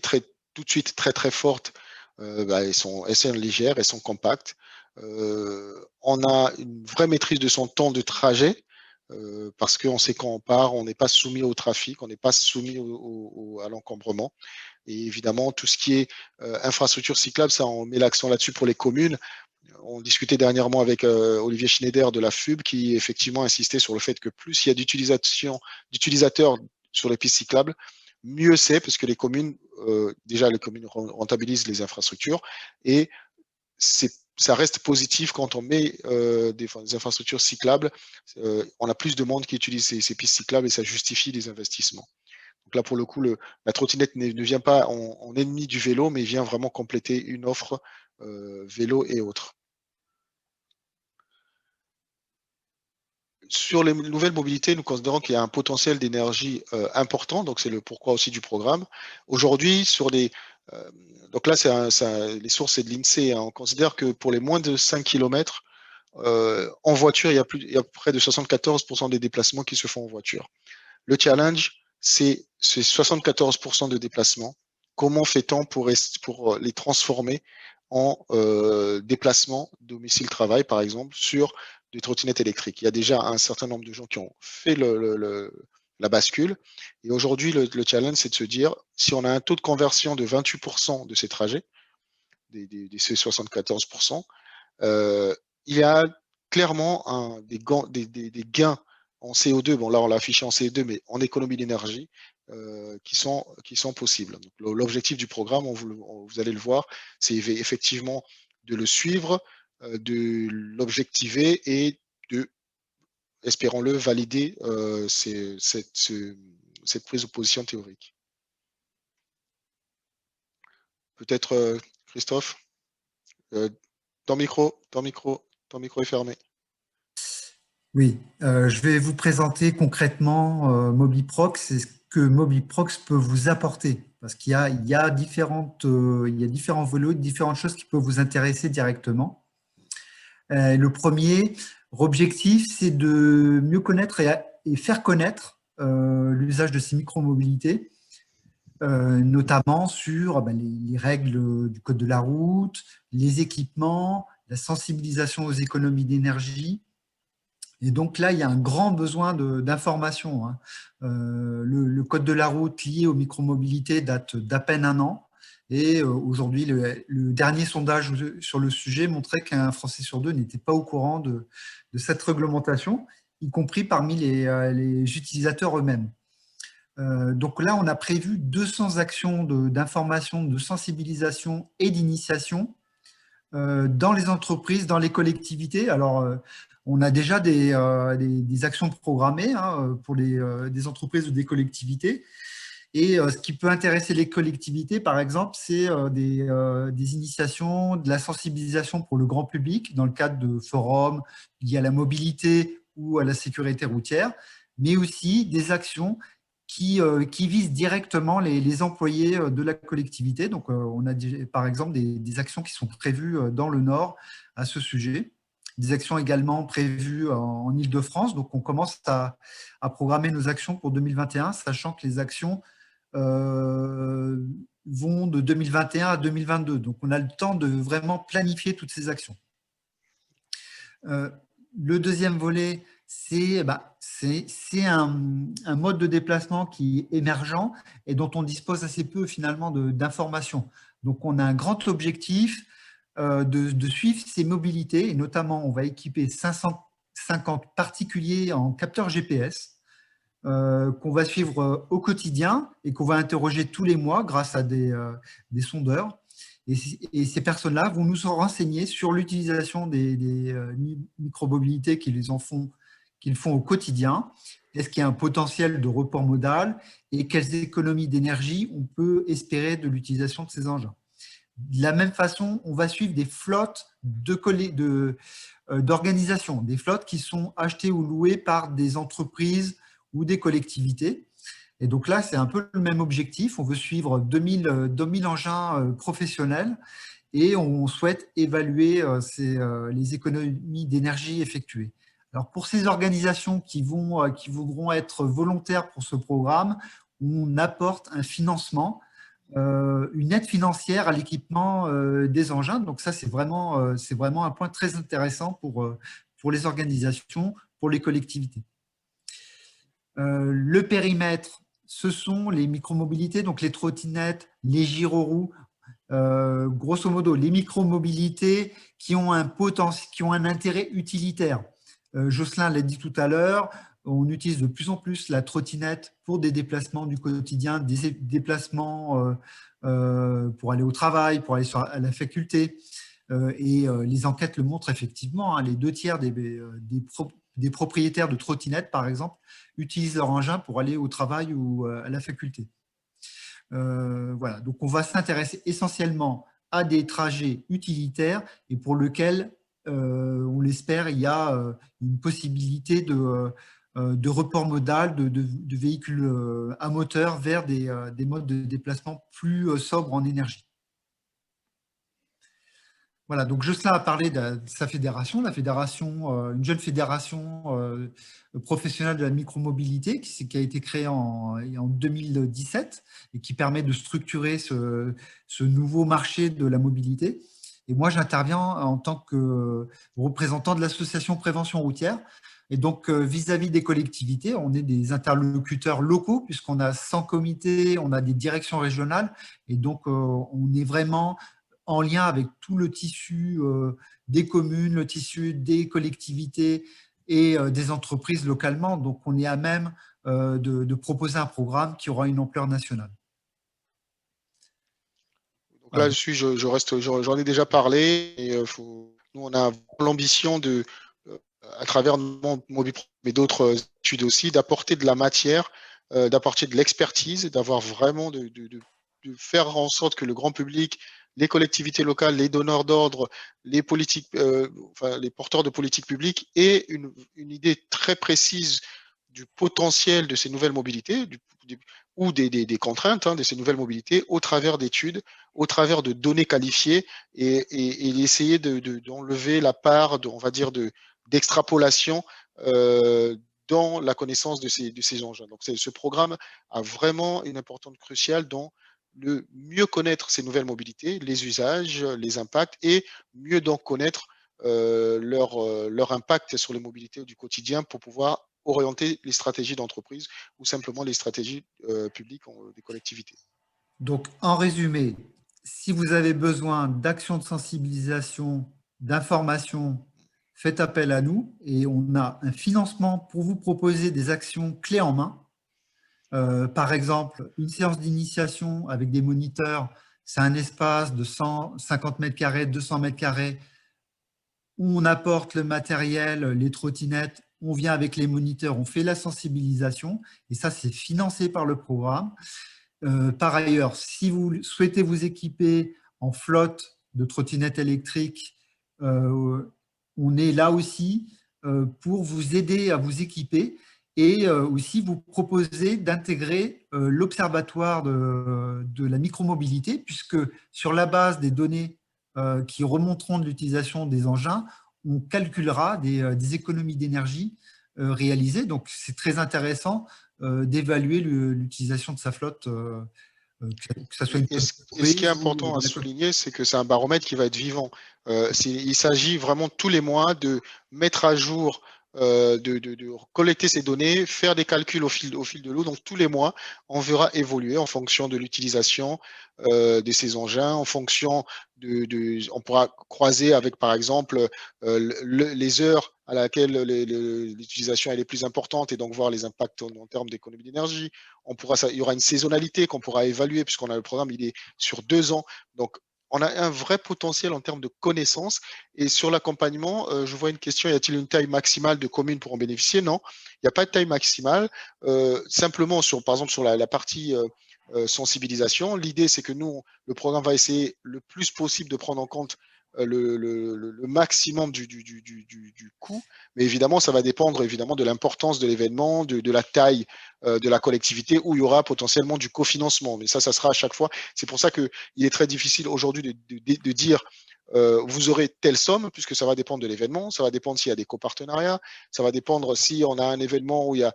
tout de suite très forte. Elles sont légères, elles sont compactes. On a une vraie maîtrise de son temps de trajet, parce qu'on sait quand on part, on n'est pas soumis au trafic, on n'est pas soumis à l'encombrement. Et évidemment, tout ce qui est infrastructure cyclable, ça, on met l'accent là-dessus pour les communes. On discutait dernièrement avec Olivier Schneider de la FUB, qui effectivement insistait sur le fait que plus il y a d'utilisateurs sur les pistes cyclables, mieux c'est, parce que les communes, déjà les communes rentabilisent les infrastructures, et ça reste positif quand on met des infrastructures cyclables. On a plus de monde qui utilise ces pistes cyclables et ça justifie les investissements. Donc là, pour le coup, la trottinette ne vient pas en ennemi du vélo, mais vient vraiment compléter une offre vélo et autres. Sur les nouvelles mobilités, nous considérons qu'il y a un potentiel d'énergie important, donc c'est le pourquoi aussi du programme. Aujourd'hui, donc là, les sources, c'est de l'INSEE, hein. On considère que pour les moins de 5 km, en voiture, il y a près de 74% des déplacements qui se font en voiture. Le challenge, c'est 74% de déplacements. Comment fait-on pour les transformer en déplacement domicile-travail, par exemple, sur des trottinettes électriques? Il y a déjà un certain nombre de gens qui ont fait la bascule. Et aujourd'hui, le challenge, c'est de se dire, si on a un taux de conversion de 28% de ces trajets, ces 74%, il y a clairement des gains en CO2. Bon, là, on l'a affiché en CO2, mais en économie d'énergie, qui sont possibles. L'objectif du programme, vous allez le voir, c'est effectivement de le suivre, de l'objectiver et de, espérons-le, valider cette prise de position théorique. Peut-être Christophe, ton micro est fermé. Oui, je vais vous présenter concrètement Mobiprox et ce que Mobiprox peut vous apporter. Parce qu'il y a différents vélos, différentes choses qui peuvent vous intéresser directement. Le premier objectif, c'est de mieux connaître et faire connaître l'usage de ces micromobilités, notamment sur les règles du code de la route, les équipements, la sensibilisation aux économies d'énergie. Et donc là, il y a un grand besoin d'information, hein. Le code de la route lié aux micromobilités date d'à peine 1 an. Et aujourd'hui, le dernier sondage sur le sujet montrait qu'un Français sur 2 n'était pas au courant de cette réglementation, y compris parmi les utilisateurs eux-mêmes. Donc là, on a prévu 200 actions d'information, de sensibilisation et d'initiation dans les entreprises, dans les collectivités. Alors, on a déjà des actions programmées, hein, pour des entreprises ou des collectivités. Et ce qui peut intéresser les collectivités, par exemple, c'est des initiations, de la sensibilisation pour le grand public dans le cadre de forums liés à la mobilité ou à la sécurité routière, mais aussi des actions qui visent directement les employés de la collectivité. Donc, on a par exemple des actions qui sont prévues dans le Nord à ce sujet. Des actions également prévues en Île-de-France. Donc, on commence à programmer nos actions pour 2021, sachant que les actions vont de 2021 à 2022. Donc, on a le temps de vraiment planifier toutes ces actions. Le deuxième volet, c'est un mode de déplacement qui est émergent et dont on dispose assez peu finalement d'informations. Donc, on a un grand objectif de suivre ces mobilités, et notamment, on va équiper 550 particuliers en capteur GPS qu'on va suivre au quotidien et qu'on va interroger tous les mois grâce à des sondeurs. Et ces personnes-là vont nous renseigner sur l'utilisation des micromobilités qu'ils font au quotidien. Est-ce qu'il y a un potentiel de report modal et quelles économies d'énergie on peut espérer de l'utilisation de ces engins. De la même façon, on va suivre des flottes d'organisations, des flottes qui sont achetées ou louées par des entreprises ou des collectivités. Et donc là, c'est un peu le même objectif. On veut suivre 2000 engins professionnels et on souhaite évaluer les économies d'énergie effectuées. Alors pour ces organisations qui voudront être volontaires pour ce programme, on apporte un financement, une aide financière à l'équipement des engins. Donc ça, c'est vraiment un point très intéressant pour les organisations, pour les collectivités. Le périmètre, ce sont les micromobilités, donc les trottinettes, les gyroroues, grosso modo, les micromobilités qui ont un intérêt utilitaire. Jocelyn l'a dit tout à l'heure, on utilise de plus en plus la trottinette pour des déplacements du quotidien, des déplacements pour aller au travail, pour aller à la faculté. Et les enquêtes le montrent effectivement, hein, les 2/3 des propriétaires de trottinettes, par exemple, utilisent leur engin pour aller au travail ou à la faculté. Voilà, donc on va s'intéresser essentiellement à des trajets utilitaires et pour lesquels, on l'espère, il y a une possibilité de report modal de véhicules à moteur vers des modes de déplacement plus sobres en énergie. Voilà, donc Jocelyn a parlé de sa fédération, une jeune fédération professionnelle de la micromobilité qui a été créée en 2017 et qui permet de structurer ce nouveau marché de la mobilité. Et moi, j'interviens en tant que représentant de l'association Prévention routière. Et donc, vis-à-vis des collectivités, on est des interlocuteurs locaux puisqu'on a 100 comités, on a des directions régionales. Et donc, on est vraiment en lien avec tout le tissu des communes, le tissu des collectivités et des entreprises localement. Donc, on est à même de proposer un programme qui aura une ampleur nationale. Donc là, j'en ai déjà parlé. Et, nous, on a l'ambition de, à travers MobiProx, mais d'autres études aussi, d'apporter de la matière, d'apporter de l'expertise, d'avoir vraiment de faire en sorte que le grand public, les collectivités locales, les donneurs d'ordre, les politiques, les porteurs de politiques publiques aient une idée très précise du potentiel de ces nouvelles mobilités ou des contraintes de ces nouvelles mobilités au travers d'études, au travers de données qualifiées et essayer d'enlever la part, on va dire, d'extrapolation dans la connaissance de ces engins. Donc, ce programme a vraiment une importance cruciale dans le mieux connaître ces nouvelles mobilités, les usages, les impacts et mieux donc connaître leur impact sur les mobilités du quotidien pour pouvoir orienter les stratégies d'entreprise ou simplement les stratégies publiques des collectivités. Donc, en résumé, si vous avez besoin d'actions de sensibilisation, d'information, faites appel à nous et on a un financement pour vous proposer des actions clés en main. Par exemple, une séance d'initiation avec des moniteurs, c'est un espace de 150 mètres carrés, 200 mètres carrés, où on apporte le matériel, les trottinettes, on vient avec les moniteurs, on fait la sensibilisation, et ça, c'est financé par le programme. Par ailleurs, si vous souhaitez vous équiper en flotte de trottinettes électriques, on est là aussi pour vous aider à vous équiper et aussi vous proposer d'intégrer l'observatoire de la micromobilité, puisque sur la base des données qui remonteront de l'utilisation des engins, on calculera des économies d'énergie réalisées. Donc, c'est très intéressant d'évaluer l'utilisation de sa flotte. Que ça soit et ce qui est important à souligner, c'est que c'est un baromètre qui va être vivant. Il s'agit vraiment tous les mois de mettre à jour, de collecter ces données, faire des calculs au fil de l'eau. Donc tous les mois, on verra évoluer en fonction de l'utilisation de ces engins, en fonction on pourra croiser avec par exemple les heures à laquelle l'utilisation est plus importante et donc voir les impacts en termes d'économie d'énergie. Il y aura une saisonnalité qu'on pourra évaluer puisqu'on a le programme, il est sur 2 ans. Donc on a un vrai potentiel en termes de connaissances. Et sur l'accompagnement, je vois une question, y a-t-il une taille maximale de communes pour en bénéficier? Non, il n'y a pas de taille maximale. Simplement, par exemple, sur la partie sensibilisation, l'idée, c'est que nous, le programme va essayer le plus possible de prendre en compte le maximum du coût, mais évidemment, ça va dépendre évidemment de l'importance de l'événement, de la taille de la collectivité, où il y aura potentiellement du cofinancement. Mais ça sera à chaque fois. C'est pour ça qu'il est très difficile aujourd'hui de dire vous aurez telle somme, puisque ça va dépendre de l'événement, ça va dépendre s'il y a des copartenariats, ça va dépendre si on a un événement où il y a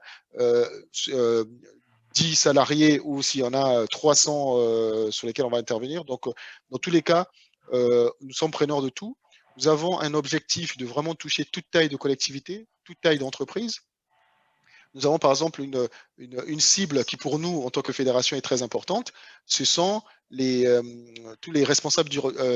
10 salariés ou s'il y en a 300 sur lesquels on va intervenir. Donc, dans tous les cas, nous sommes preneurs de tout. Nous avons un objectif de vraiment toucher toute taille de collectivité, toute taille d'entreprise. Nous avons par exemple une cible qui pour nous, en tant que fédération, est très importante. Ce sont tous les responsables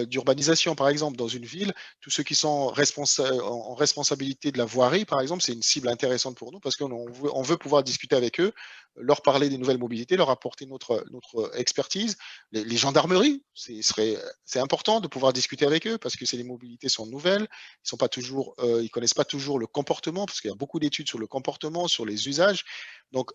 d'urbanisation, par exemple, dans une ville, tous ceux qui sont en responsabilité de la voirie, par exemple, c'est une cible intéressante pour nous parce qu'on veut pouvoir discuter avec eux, leur parler des nouvelles mobilités, leur apporter notre expertise. Les gendarmeries, c'est important de pouvoir discuter avec eux parce que les mobilités sont nouvelles, ils connaissent pas toujours le comportement parce qu'il y a beaucoup d'études sur le comportement, sur les usages. Donc,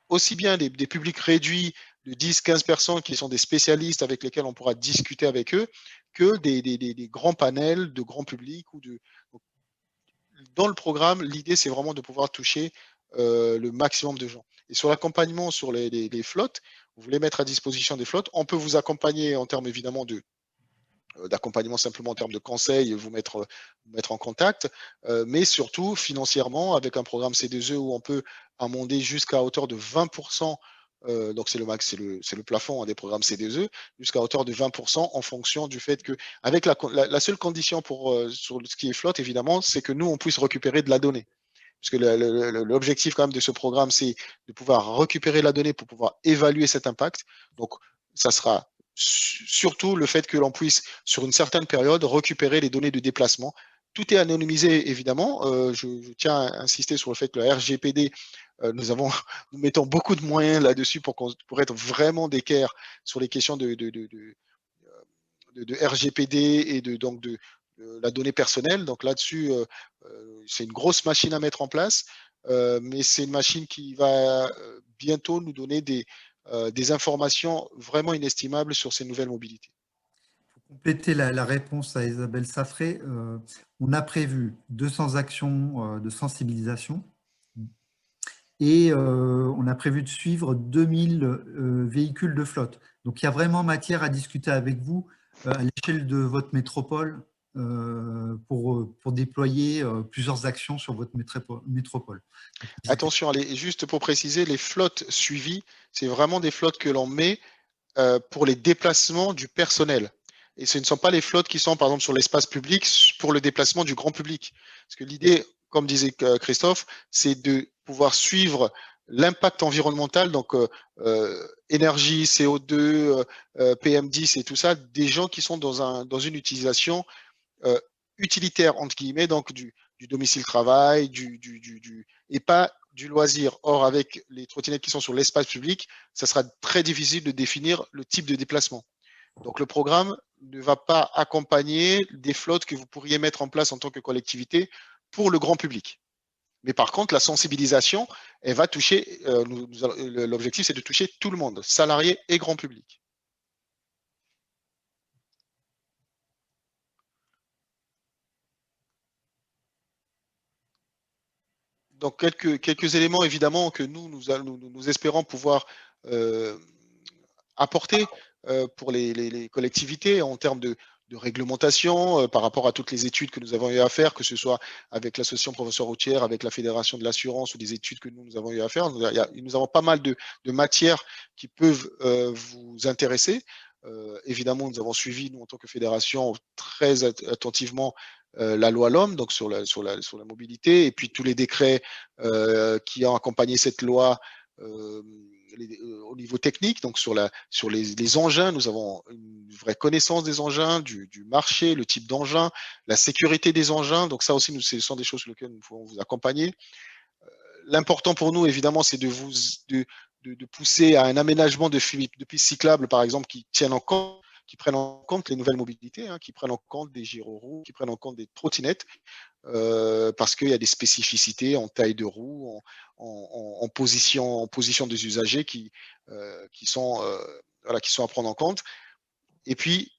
aussi bien des publics réduits de 10-15 personnes qui sont des spécialistes avec lesquels on pourra discuter avec eux, que des grands panels de grand public. Dans le programme, l'idée, c'est vraiment de pouvoir toucher le maximum de gens. Et sur l'accompagnement sur les flottes, vous voulez mettre à disposition des flottes, on peut vous accompagner en termes évidemment d'accompagnement simplement en termes de conseils, vous mettre en contact, mais surtout financièrement avec un programme C2E où on peut amender jusqu'à hauteur de 20%, donc c'est le max, c'est le plafond des programmes C2E, jusqu'à hauteur de 20% en fonction du fait que, avec la seule condition sur ce qui est flotte, évidemment, c'est que nous, on puisse récupérer de la donnée. Parce que l'objectif quand même de ce programme, c'est de pouvoir récupérer la donnée pour pouvoir évaluer cet impact. Donc, ça sera surtout le fait que l'on puisse, sur une certaine période, récupérer les données de déplacement. Tout est anonymisé, évidemment. Je tiens à insister sur le fait que le RGPD, nous mettons beaucoup de moyens là-dessus pour être vraiment d'équerre sur les questions de RGPD et donc de la donnée personnelle. Donc là-dessus, c'est une grosse machine à mettre en place, mais c'est une machine qui va bientôt nous donner des informations vraiment inestimables sur ces nouvelles mobilités. Pour compléter la réponse à Isabelle Saffré, on a prévu 200 actions de sensibilisation et on a prévu de suivre 2000 véhicules de flotte. Donc, il y a vraiment matière à discuter avec vous à l'échelle de votre métropole pour déployer plusieurs actions sur votre métropole. Attention, juste pour préciser, les flottes suivies, c'est vraiment des flottes que l'on met pour les déplacements du personnel. Et ce ne sont pas les flottes qui sont, par exemple, sur l'espace public pour le déplacement du grand public. Parce que l'idée, comme disait Christophe, c'est de pouvoir suivre l'impact environnemental, donc énergie, CO2, PM10 et tout ça, des gens qui sont dans une utilisation utilitaire, entre guillemets, donc du domicile-travail, et pas du loisir. Or, avec les trottinettes qui sont sur l'espace public, ça sera très difficile de définir le type de déplacement. Donc, le programme ne va pas accompagner des flottes que vous pourriez mettre en place en tant que collectivité pour le grand public. Mais par contre, la sensibilisation, elle va toucher, l'objectif, c'est de toucher tout le monde, salariés et grand public. Donc, quelques éléments, évidemment, que nous espérons pouvoir apporter pour les collectivités en termes de réglementation par rapport à toutes les études que nous avons eu à faire, que ce soit avec l'association professeur routière, avec la fédération de l'assurance ou des études que nous avons eu à faire. Nous avons pas mal de matières qui peuvent vous intéresser. Évidemment, nous avons suivi, nous, en tant que fédération, très attentivement la loi LOM, donc sur la mobilité, et puis tous les décrets qui ont accompagné cette loi au niveau technique, donc sur les engins, nous avons une vraie connaissance des engins, du marché, le type d'engin, la sécurité des engins. Donc ça aussi, ce sont des choses sur lesquelles nous pouvons vous accompagner. L'important pour nous, évidemment, c'est de pousser à un aménagement de pistes cyclables, par exemple, qui prennent en compte les nouvelles mobilités, qui prennent en compte des gyroroues, qui prennent en compte des trottinettes, parce qu'il y a des spécificités en taille de roue, en position des usagers qui sont à prendre en compte. Et puis,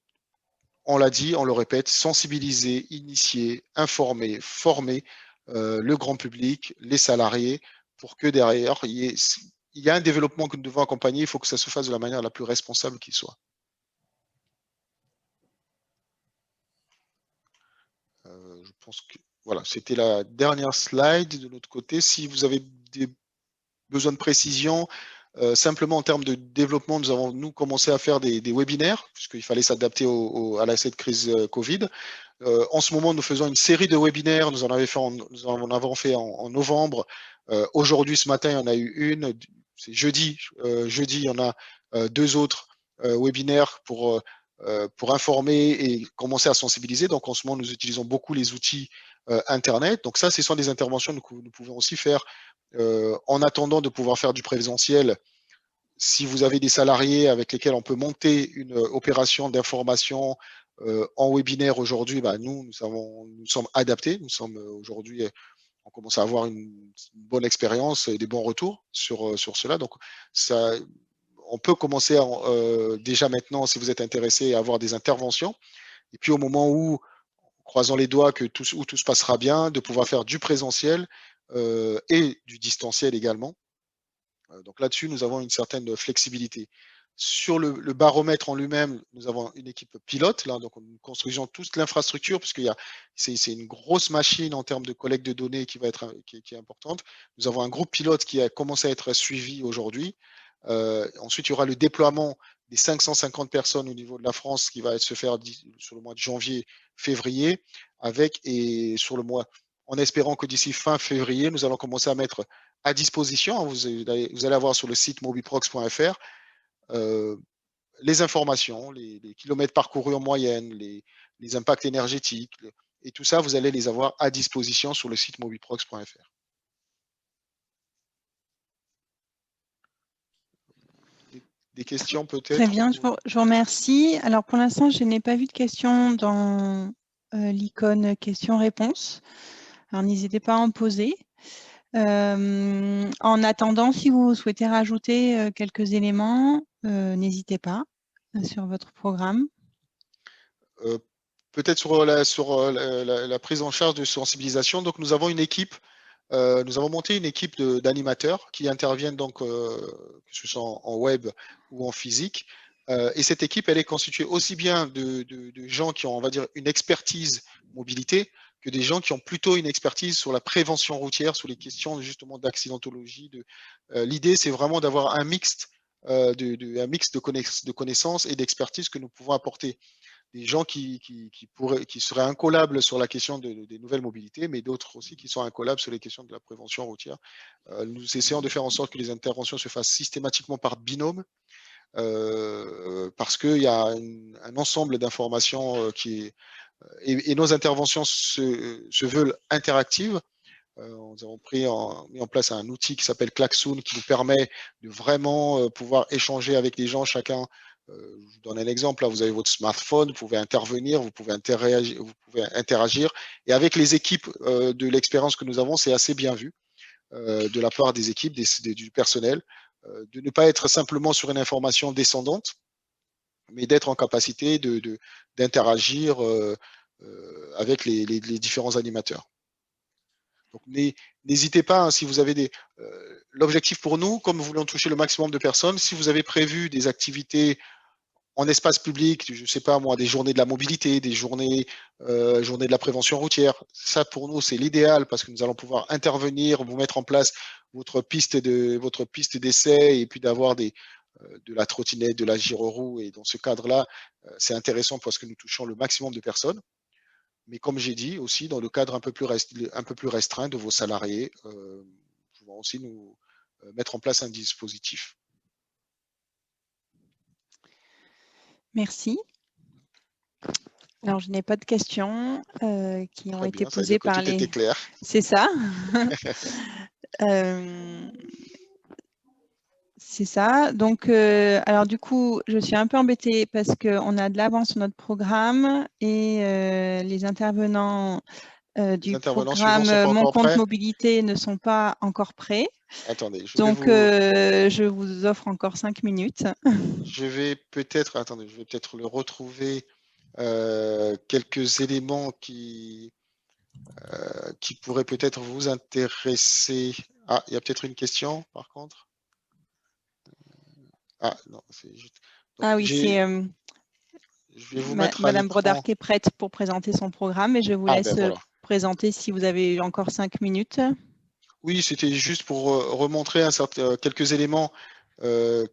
on l'a dit, on le répète, sensibiliser, initier, informer, former le grand public, les salariés, pour que derrière, il y a un développement que nous devons accompagner, il faut que ça se fasse de la manière la plus responsable qui soit. Je pense que voilà, c'était la dernière slide de notre côté. Si vous avez des besoins de précision, simplement en termes de développement, nous avons commencé à faire des webinaires, puisqu'il fallait s'adapter à cette crise Covid. En ce moment, nous faisons une série de webinaires. Nous en avons fait en novembre. Aujourd'hui, ce matin, il y en a eu une. C'est jeudi. Jeudi, il y en a 2 autres webinaires pour informer et commencer à sensibiliser. Donc, en ce moment, nous utilisons beaucoup les outils Internet. Donc, ça, ce sont des interventions que nous pouvons aussi faire en attendant de pouvoir faire du présentiel. Si vous avez des salariés avec lesquels on peut monter une opération d'information en webinaire aujourd'hui, bah, nous sommes adaptés. Nous sommes aujourd'hui, on commence à avoir une bonne expérience et des bons retours sur cela. Donc, on peut commencer déjà maintenant, si vous êtes intéressé, à avoir des interventions. Et puis au moment où, croisons les doigts, où tout se passera bien, de pouvoir faire du présentiel et du distanciel également. Donc là-dessus, nous avons une certaine flexibilité. Sur le baromètre en lui-même, nous avons une équipe pilote, là, donc nous construisons toute l'infrastructure, puisque c'est une grosse machine en termes de collecte de données qui est importante. Nous avons un groupe pilote qui a commencé à être suivi aujourd'hui. Ensuite, il y aura le déploiement des 550 personnes au niveau de la France qui va se faire sur le mois de janvier, février, en espérant que d'ici fin février, nous allons commencer à mettre à disposition, vous allez avoir sur le site mobiprox.fr les informations, les kilomètres parcourus en moyenne, les impacts énergétiques, et tout ça, vous allez les avoir à disposition sur le site mobiprox.fr. Des questions peut-être? Très bien, je vous remercie. Alors pour l'instant, je n'ai pas vu de questions dans l'icône questions-réponses. Alors n'hésitez pas à en poser. En attendant, si vous souhaitez rajouter quelques éléments, n'hésitez pas sur votre programme. Peut-être sur la prise en charge de sensibilisation. Donc nous avons une équipe. Nous avons monté une équipe d'animateurs qui interviennent donc que ce soit en web ou en physique. Et cette équipe, elle est constituée aussi bien de gens qui ont, on va dire, une expertise mobilité, que des gens qui ont plutôt une expertise sur la prévention routière, sur les questions justement d'accidentologie. L'idée, c'est vraiment d'avoir un mixte de connaissances et d'expertise que nous pouvons apporter. Des gens qui seraient incollables sur la question des nouvelles mobilités, mais d'autres aussi qui sont incollables sur les questions de la prévention routière. Nous essayons de faire en sorte que les interventions se fassent systématiquement par binôme, parce qu'il y a un ensemble d'informations et nos interventions se veulent interactives. Nous avons mis en place un outil qui s'appelle Klaxoon, qui nous permet de vraiment pouvoir échanger avec les gens, chacun. Je vous donne un exemple, là, vous avez votre smartphone, vous pouvez intervenir, vous pouvez interagir. Et avec les équipes de l'expérience que nous avons, c'est assez bien vu de la part des équipes, du personnel, de ne pas être simplement sur une information descendante, mais d'être en capacité d'interagir avec les différents animateurs. Donc n'hésitez pas, hein, si vous avez l'objectif pour nous, comme nous voulons toucher le maximum de personnes, si vous avez prévu des activités en espace public, je ne sais pas moi, des journées de la mobilité, des journées de la prévention routière, ça pour nous c'est l'idéal parce que nous allons pouvoir intervenir, vous mettre en place votre piste d'essai et puis d'avoir de la trottinette, de la gyroroue, et dans ce cadre-là, c'est intéressant parce que nous touchons le maximum de personnes. Mais comme j'ai dit aussi, dans le cadre un peu plus restreint de vos salariés, nous pouvons aussi nous mettre en place un dispositif. Merci. Alors, je n'ai pas de questions qui ont été posées par les… Tout était clair. C'est ça. C'est ça. Donc, alors du coup, je suis un peu embêtée parce qu'on a de l'avance sur notre programme et les intervenants du programme Mon compte mobilité ne sont pas encore prêts. Attendez, je vous offre encore 5 minutes. Je vais peut-être le retrouver quelques éléments qui pourraient peut-être vous intéresser. Ah, il y a peut-être une question, par contre. Ah, non, c'est juste... Donc, ah oui, c'est je vais vous mettre à Madame Brodard l'écran. qui est prête pour présenter son programme et je vous laisse Ben voilà. présenter si vous avez encore 5 minutes. Oui, c'était juste pour remontrer quelques éléments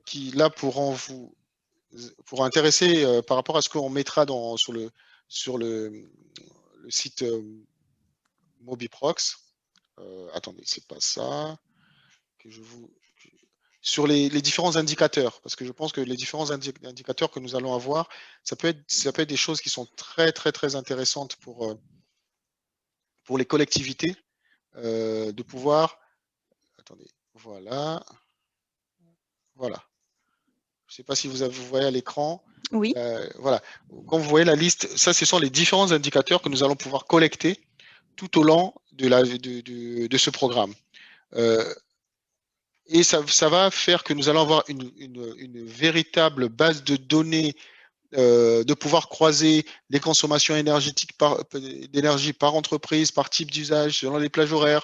qui, là, pourront intéresser par rapport à ce qu'on mettra sur le site Mobiprox. Attendez, c'est pas ça. Sur les différents indicateurs, parce que je pense que les différents indicateurs que nous allons avoir, ça peut être des choses qui sont très, très, très intéressantes pour les collectivités, de pouvoir... Attendez, voilà. Voilà. Je ne sais pas si vous voyez à l'écran. Oui. Voilà. Quand vous voyez la liste, ça, ce sont les différents indicateurs que nous allons pouvoir collecter tout au long de ce programme. Et ça va faire que nous allons avoir une véritable base de données, de pouvoir croiser les consommations énergétiques d'énergie par entreprise, par type d'usage, selon les plages horaires.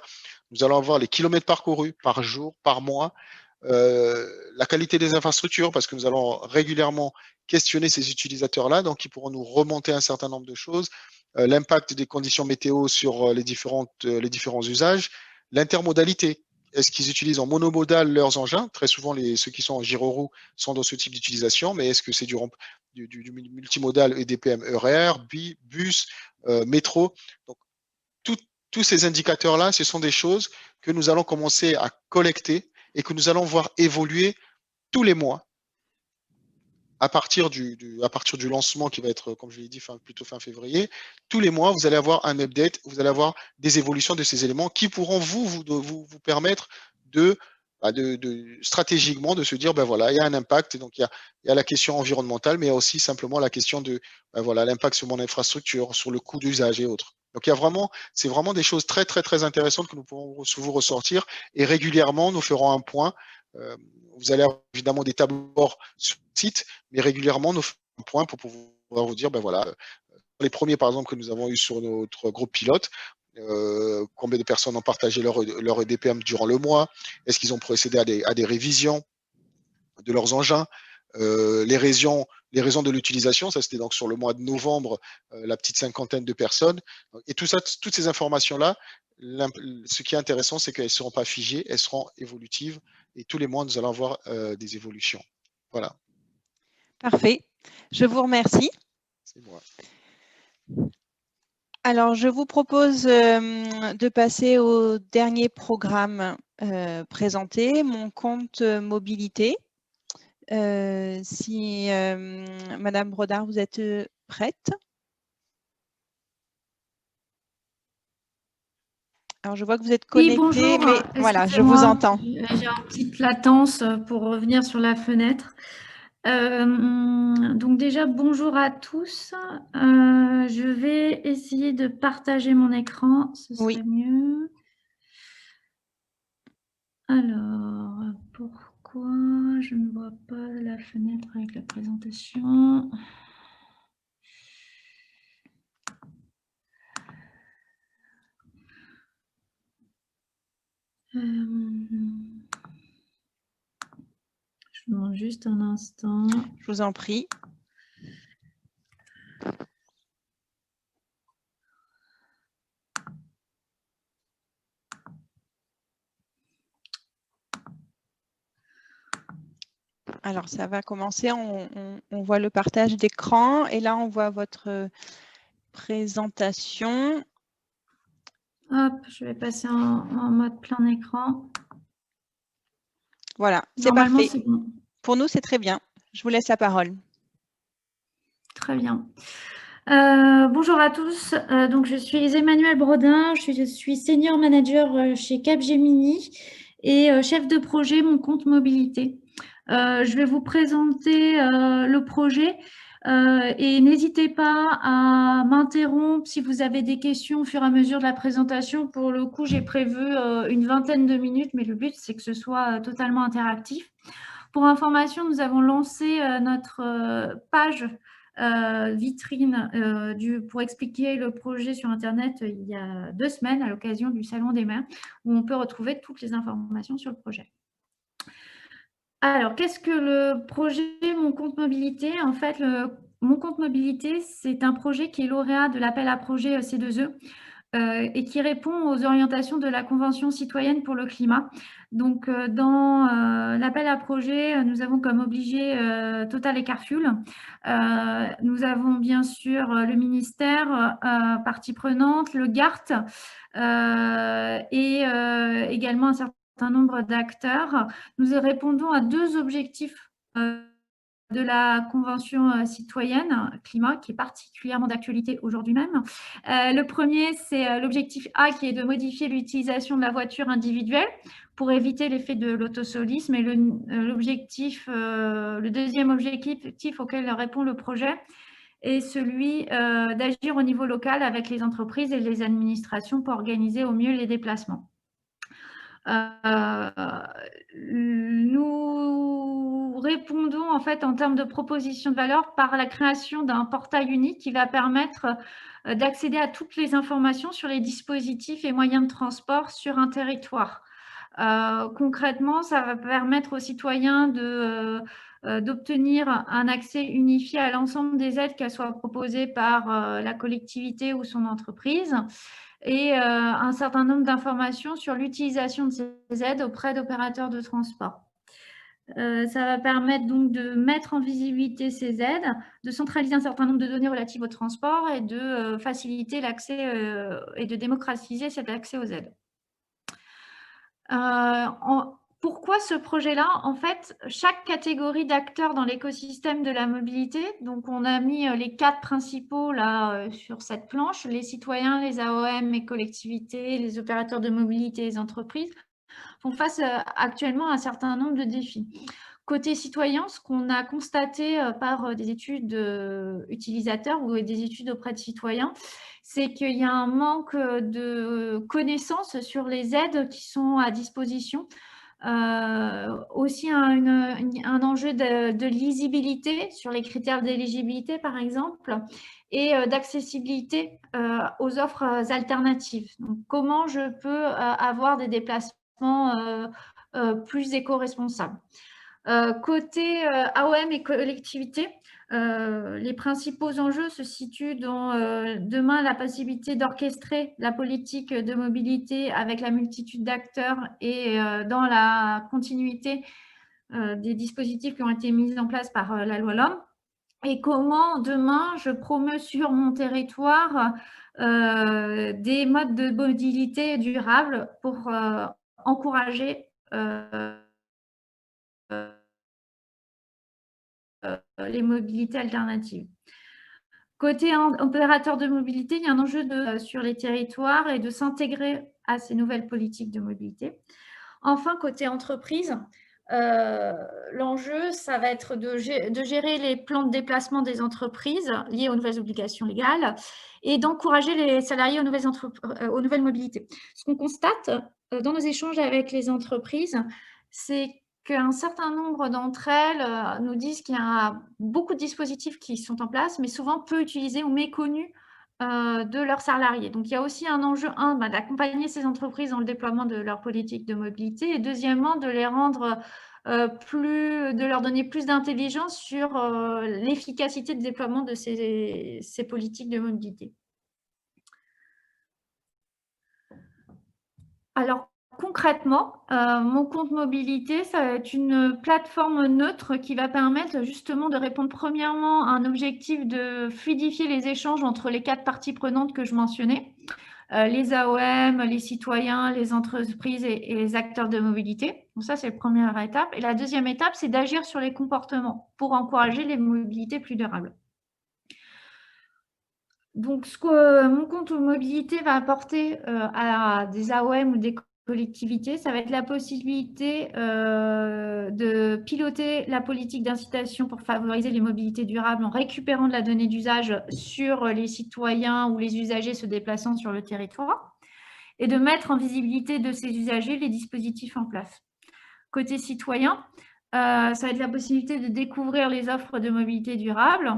Nous allons avoir les kilomètres parcourus par jour, par mois, la qualité des infrastructures, parce que nous allons régulièrement questionner ces utilisateurs-là, donc ils pourront nous remonter un certain nombre de choses, l'impact des conditions météo sur les différents usages, l'intermodalité. Est-ce qu'ils utilisent en monomodal leurs engins? Très souvent, ceux qui sont en gyroroue sont dans ce type d'utilisation, mais est-ce que c'est du multimodal EDPM ERR, bus, métro? Donc, tous ces indicateurs-là, ce sont des choses que nous allons commencer à collecter et que nous allons voir évoluer tous les mois à partir du lancement qui va être, comme je l'ai dit, plutôt fin février. Tous les mois, vous allez avoir un update, vous allez avoir des évolutions de ces éléments qui pourront vous permettre stratégiquement de se dire, ben voilà, il y a un impact. Donc, il y a la question environnementale, mais il y a aussi simplement la question de voilà, l'impact sur mon infrastructure, sur le coût d'usage et autres. Donc, c'est vraiment des choses très, très, très intéressantes que nous pouvons vous ressortir. Et régulièrement, nous ferons un point. Vous allez avoir évidemment des tableaux de bord sur le site, mais régulièrement, nous ferons un point pour pouvoir vous dire, ben voilà, les premiers, par exemple, que nous avons eu sur notre groupe pilote, combien de personnes ont partagé leur EDPM durant le mois, est-ce qu'ils ont procédé à des révisions de leurs engins, les raisons de l'utilisation, ça c'était donc sur le mois de novembre, la petite 50aine de personnes. Et toutes ces informations-là, ce qui est intéressant, c'est qu'elles ne seront pas figées, elles seront évolutives. Et tous les mois, nous allons avoir des évolutions. Voilà. Parfait. Je vous remercie. C'est moi. Alors, je vous propose de passer au dernier programme présenté, mon compte mobilité. Si Madame Brodard, vous êtes prête? Alors, je vois que vous êtes connectée, oui, bonjour. Mais voilà, je vous entends. J'ai une petite latence pour revenir sur la fenêtre. Donc déjà, bonjour à tous. Je vais essayer de partager mon écran, ce serait mieux. Alors, pourquoi je ne vois pas la fenêtre avec la présentation? Je vous demande juste un instant. Je vous en prie. Alors, ça va commencer. On voit le partage d'écran et là, on voit votre présentation. Hop, je vais passer en mode plein écran. Voilà, c'est parfait. Bon. Pour nous, c'est très bien. Je vous laisse la parole. Très bien. Bonjour à tous. Donc, je suis Emmanuelle Brodin. Je suis senior manager chez Capgemini et chef de projet Mon Compte Mobilité. Je vais vous présenter le projet et n'hésitez pas à m'interrompre si vous avez des questions au fur et à mesure de la présentation. Pour le coup, j'ai prévu une vingtaine de minutes, mais le but, c'est que ce soit totalement interactif. Pour information, nous avons lancé notre page vitrine pour expliquer le projet sur Internet il y a 2 semaines à l'occasion du Salon des maires, où on peut retrouver toutes les informations sur le projet. Alors, qu'est-ce que le projet Mon compte mobilité? En fait, Mon compte mobilité, c'est un projet qui est lauréat de l'appel à projet C2E et qui répond aux orientations de la Convention citoyenne pour le climat. Donc, dans l'appel à projet, nous avons comme obligé Total et Carfuel. Nous avons bien sûr le ministère, partie prenante, le GART et également un certain nombre d'acteurs. Nous répondons à 2 objectifs de la Convention citoyenne climat, qui est particulièrement d'actualité aujourd'hui même. Le premier, c'est l'objectif A, qui est de modifier l'utilisation de la voiture individuelle pour éviter l'effet de l'autosolisme. Et le deuxième objectif auquel répond le projet est celui d'agir au niveau local avec les entreprises et les administrations pour organiser au mieux les déplacements. Nous répondons en fait en termes de proposition de valeur par la création d'un portail unique qui va permettre d'accéder à toutes les informations sur les dispositifs et moyens de transport sur un territoire. Concrètement, ça va permettre aux citoyens d'obtenir un accès unifié à l'ensemble des aides, qu'elles soient proposées par la collectivité ou son entreprise, et un certain nombre d'informations sur l'utilisation de ces aides auprès d'opérateurs de transport. Ça va permettre donc de mettre en visibilité ces aides, de centraliser un certain nombre de données relatives au transport et de faciliter l'accès et de démocratiser cet accès aux aides. Pourquoi ce projet-là? En fait, chaque catégorie d'acteurs dans l'écosystème de la mobilité, donc on a mis les 4 principaux là sur cette planche, les citoyens, les AOM, les collectivités, les opérateurs de mobilité, les entreprises, font face actuellement à un certain nombre de défis. Côté citoyen, ce qu'on a constaté par des études utilisateurs ou des études auprès de citoyens, c'est qu'il y a un manque de connaissances sur les aides qui sont à disposition. Aussi un enjeu de lisibilité sur les critères d'éligibilité, par exemple, et d'accessibilité aux offres alternatives. Donc, comment je peux avoir des déplacements plus éco-responsables? Côté AOM et collectivité, les principaux enjeux se situent dans demain la possibilité d'orchestrer la politique de mobilité avec la multitude d'acteurs et dans la continuité des dispositifs qui ont été mis en place par la loi LOM. Et comment demain je promeus sur mon territoire des modes de mobilité durables pour encourager les mobilités alternatives. Côté opérateur de mobilité, il y a un enjeu sur les territoires et de s'intégrer à ces nouvelles politiques de mobilité. Enfin, côté entreprise, l'enjeu, ça va être de gérer les plans de déplacement des entreprises liés aux nouvelles obligations légales et d'encourager les salariés aux nouvelles mobilités. Ce qu'on constate dans nos échanges avec les entreprises, c'est qu'un certain nombre d'entre elles nous disent qu'il y a beaucoup de dispositifs qui sont en place, mais souvent peu utilisés ou méconnus de leurs salariés. Donc, il y a aussi un enjeu, d'accompagner ces entreprises dans le déploiement de leur politique de mobilité, et deuxièmement, de les rendre de leur donner plus d'intelligence sur l'efficacité de déploiement de ces politiques de mobilité. Alors, concrètement, mon compte mobilité, ça va être une plateforme neutre qui va permettre justement de répondre premièrement à un objectif de fluidifier les échanges entre les 4 parties prenantes que je mentionnais, les AOM, les citoyens, les entreprises et les acteurs de mobilité. Donc ça, c'est la première étape. Et la deuxième étape, c'est d'agir sur les comportements pour encourager les mobilités plus durables. Donc, ce que mon compte mobilité va apporter à des AOM ou des collectivités, ça va être la possibilité de piloter la politique d'incitation pour favoriser les mobilités durables en récupérant de la donnée d'usage sur les citoyens ou les usagers se déplaçant sur le territoire et de mettre en visibilité de ces usagers les dispositifs en place. Côté citoyen, ça va être la possibilité de découvrir les offres de mobilité durable,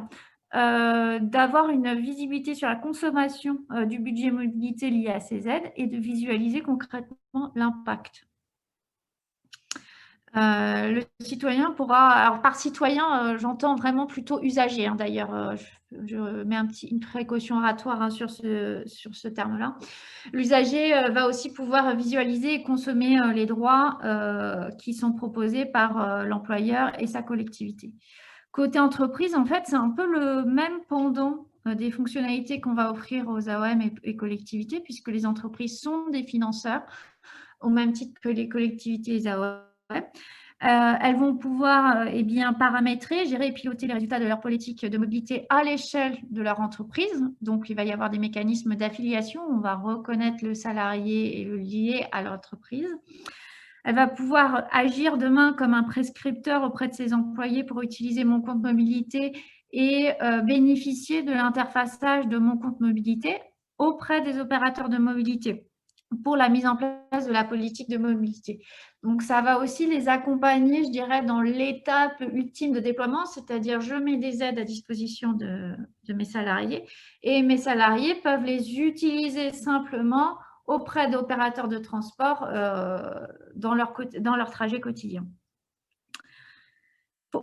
d'avoir une visibilité sur la consommation du budget mobilité lié à ces aides et de visualiser concrètement l'impact. Le citoyen pourra, alors par citoyen, j'entends vraiment plutôt usager, hein, d'ailleurs, je mets une précaution oratoire, hein, sur ce terme-là. L'usager va aussi pouvoir visualiser et consommer les droits qui sont proposés par l'employeur et sa collectivité. Côté entreprise, en fait, c'est un peu le même pendant des fonctionnalités qu'on va offrir aux AOM et collectivités, puisque les entreprises sont des financeurs, au même titre que les collectivités et les AOM. Elles vont pouvoir paramétrer, gérer et piloter les résultats de leur politique de mobilité à l'échelle de leur entreprise. Donc, il va y avoir des mécanismes d'affiliation. On va reconnaître le salarié et le lier à l'entreprise. Elle va pouvoir agir demain comme un prescripteur auprès de ses employés pour utiliser mon compte mobilité et bénéficier de l'interfaçage de mon compte mobilité auprès des opérateurs de mobilité pour la mise en place de la politique de mobilité. Donc, ça va aussi les accompagner, je dirais, dans l'étape ultime de déploiement, c'est-à-dire je mets des aides à disposition de mes salariés et mes salariés peuvent les utiliser simplement auprès d'opérateurs de transport dans leur trajet quotidien.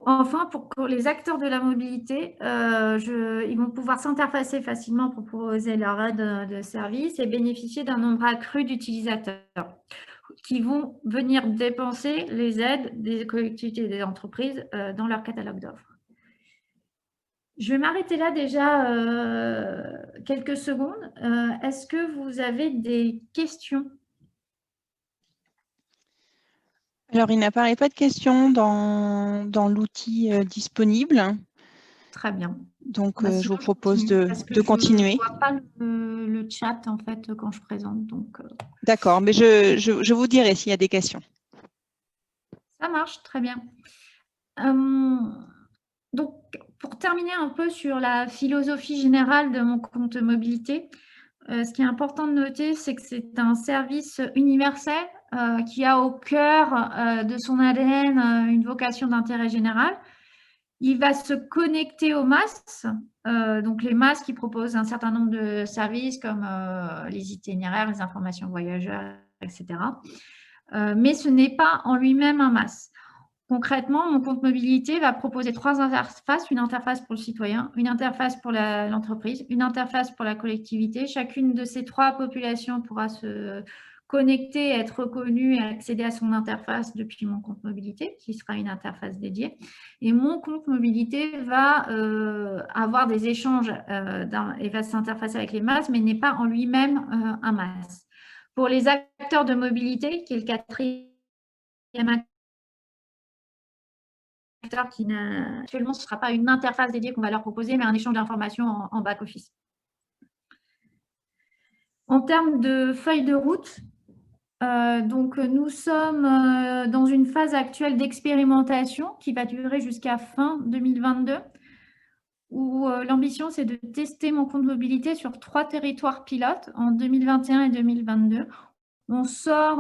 Enfin, pour les acteurs de la mobilité, ils vont pouvoir s'interfacer facilement pour proposer leur aide de service et bénéficier d'un nombre accru d'utilisateurs qui vont venir dépenser les aides des collectivités et des entreprises dans leur catalogue d'offres. Je vais m'arrêter là déjà quelques secondes. Est-ce que vous avez des questions ? Alors, il n'apparaît pas de questions dans l'outil disponible. Très bien. Donc, je vous propose de continuer. Je ne vois pas le chat, en fait, quand je présente. D'accord, mais je vous dirai s'il y a des questions. Ça marche, très bien. Donc, pour terminer un peu sur la philosophie générale de mon compte mobilité, ce qui est important de noter, c'est que c'est un service universel qui a au cœur de son ADN une vocation d'intérêt général. Il va se connecter aux masses, donc les masses qui proposent un certain nombre de services comme les itinéraires, les informations voyageurs, etc. Mais ce n'est pas en lui-même un MaaS. Concrètement, mon compte mobilité va proposer 3 interfaces, une interface pour le citoyen, une interface pour l'entreprise, une interface pour la collectivité. Chacune de ces 3 populations pourra se connecter, être reconnue et accéder à son interface depuis mon compte mobilité, qui sera une interface dédiée. Et mon compte mobilité va avoir des échanges et va s'interfacer avec les MaaS, mais n'est pas en lui-même un MaaS. Pour les acteurs de mobilité, qui est le 4e acteur qui actuellement, ce ne sera pas une interface dédiée qu'on va leur proposer, mais un échange d'informations en back-office. En termes de feuille de route, donc nous sommes dans une phase actuelle d'expérimentation qui va durer jusqu'à fin 2022, où l'ambition, c'est de tester mon compte mobilité sur 3 territoires pilotes en 2021 et 2022. On sort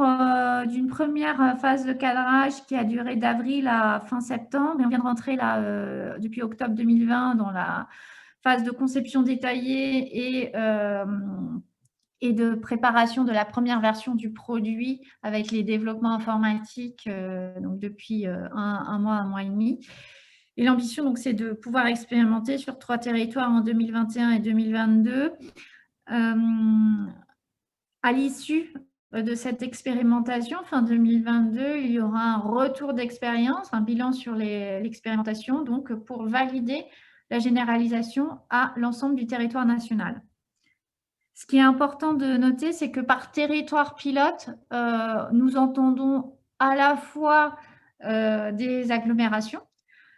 d'une première phase de cadrage qui a duré d'avril à fin septembre et on vient de rentrer là, depuis octobre 2020 dans la phase de conception détaillée et de préparation de la première version du produit avec les développements informatiques donc depuis un mois et demi. Et l'ambition, c'est de pouvoir expérimenter sur 3 territoires en 2021 et 2022. À l'issue de cette expérimentation, fin 2022, il y aura un retour d'expérience, un bilan sur l'expérimentation, donc pour valider la généralisation à l'ensemble du territoire national. Ce qui est important de noter, c'est que par territoire pilote, nous entendons à la fois des agglomérations,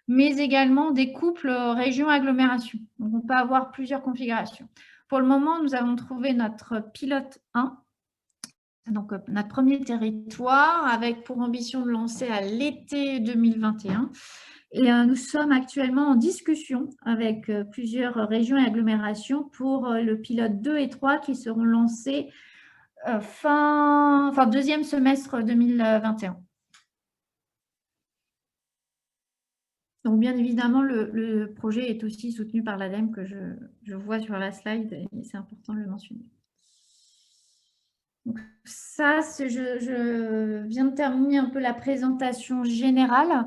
mais également des couples région-agglomération. Donc, on peut avoir plusieurs configurations. Pour le moment, nous avons trouvé notre pilote 1, donc notre premier territoire, avec pour ambition de lancer à l'été 2021. Et nous sommes actuellement en discussion avec plusieurs régions et agglomérations pour le pilote 2 et 3 qui seront lancés deuxième semestre 2021. Donc, bien évidemment, le projet est aussi soutenu par l'ADEME que je vois sur la slide et c'est important de le mentionner. Donc, ça, je viens de terminer un peu la présentation générale.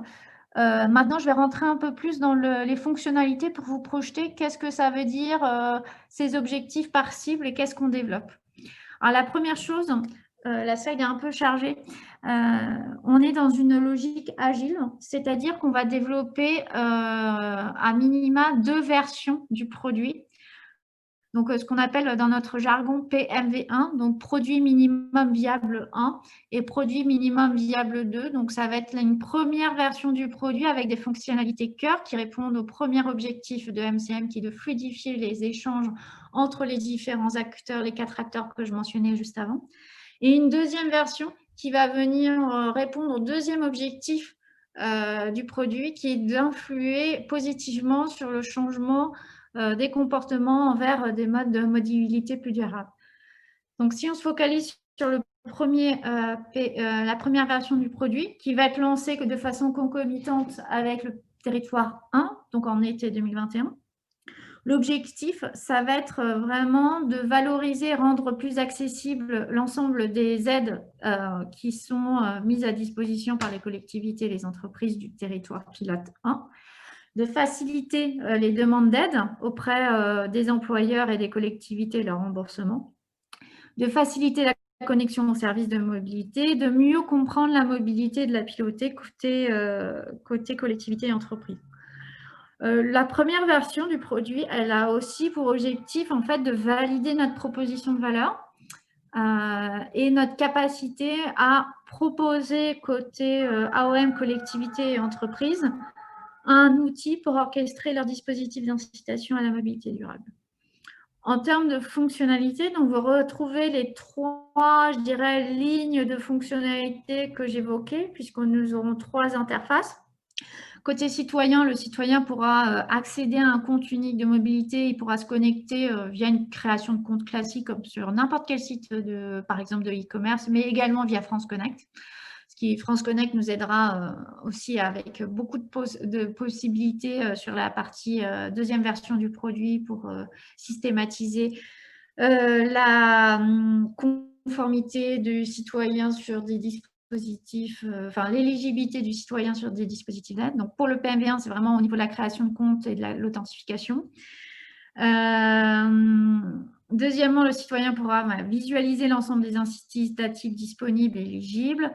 Maintenant, je vais rentrer un peu plus dans les fonctionnalités pour vous projeter. Qu'est-ce que ça veut dire, ces objectifs par cible et qu'est-ce qu'on développe? Alors, la première chose, la slide est un peu chargée. On est dans une logique agile, c'est-à-dire qu'on va développer à minima 2 versions du produit. Donc, ce qu'on appelle dans notre jargon PMV1, donc produit minimum viable 1 et produit minimum viable 2. Donc, ça va être une première version du produit avec des fonctionnalités cœur qui répondent au premier objectif de MCM qui est de fluidifier les échanges entre les différents acteurs, les 4 acteurs que je mentionnais juste avant. Et une deuxième version qui va venir répondre au deuxième objectif du produit qui est d'influer positivement sur le changement des comportements envers des modes de mobilité plus durables. Donc, si on se focalise sur la première version du produit, qui va être lancée de façon concomitante avec le territoire 1, donc en été 2021, l'objectif, ça va être vraiment de valoriser, rendre plus accessible l'ensemble des aides qui sont mises à disposition par les collectivités et les entreprises du territoire pilote 1, de faciliter les demandes d'aide auprès des employeurs et des collectivités et leur remboursement, de faciliter la connexion aux services de mobilité, de mieux comprendre la mobilité et de la piloter côté collectivité et entreprise. La première version du produit, elle a aussi pour objectif en fait de valider notre proposition de valeur et notre capacité à proposer côté AOM, collectivité et entreprise un outil pour orchestrer leur dispositif d'incitation à la mobilité durable. En termes de fonctionnalité, donc vous retrouvez les 3, je dirais, lignes de fonctionnalité que j'évoquais, puisque nous aurons 3 interfaces. Côté citoyen, le citoyen pourra accéder à un compte unique de mobilité, il pourra se connecter via une création de compte classique comme sur n'importe quel site, par exemple de e-commerce, mais également via France Connect. France Connect nous aidera aussi avec beaucoup de possibilités sur la partie deuxième version du produit pour systématiser la conformité du citoyen sur des dispositifs, enfin l'éligibilité du citoyen sur des dispositifs d'aide. Donc pour le PMV1, c'est vraiment au niveau de la création de compte et de l'authentification. Deuxièmement, le citoyen pourra visualiser l'ensemble des incitatifs disponibles et éligibles,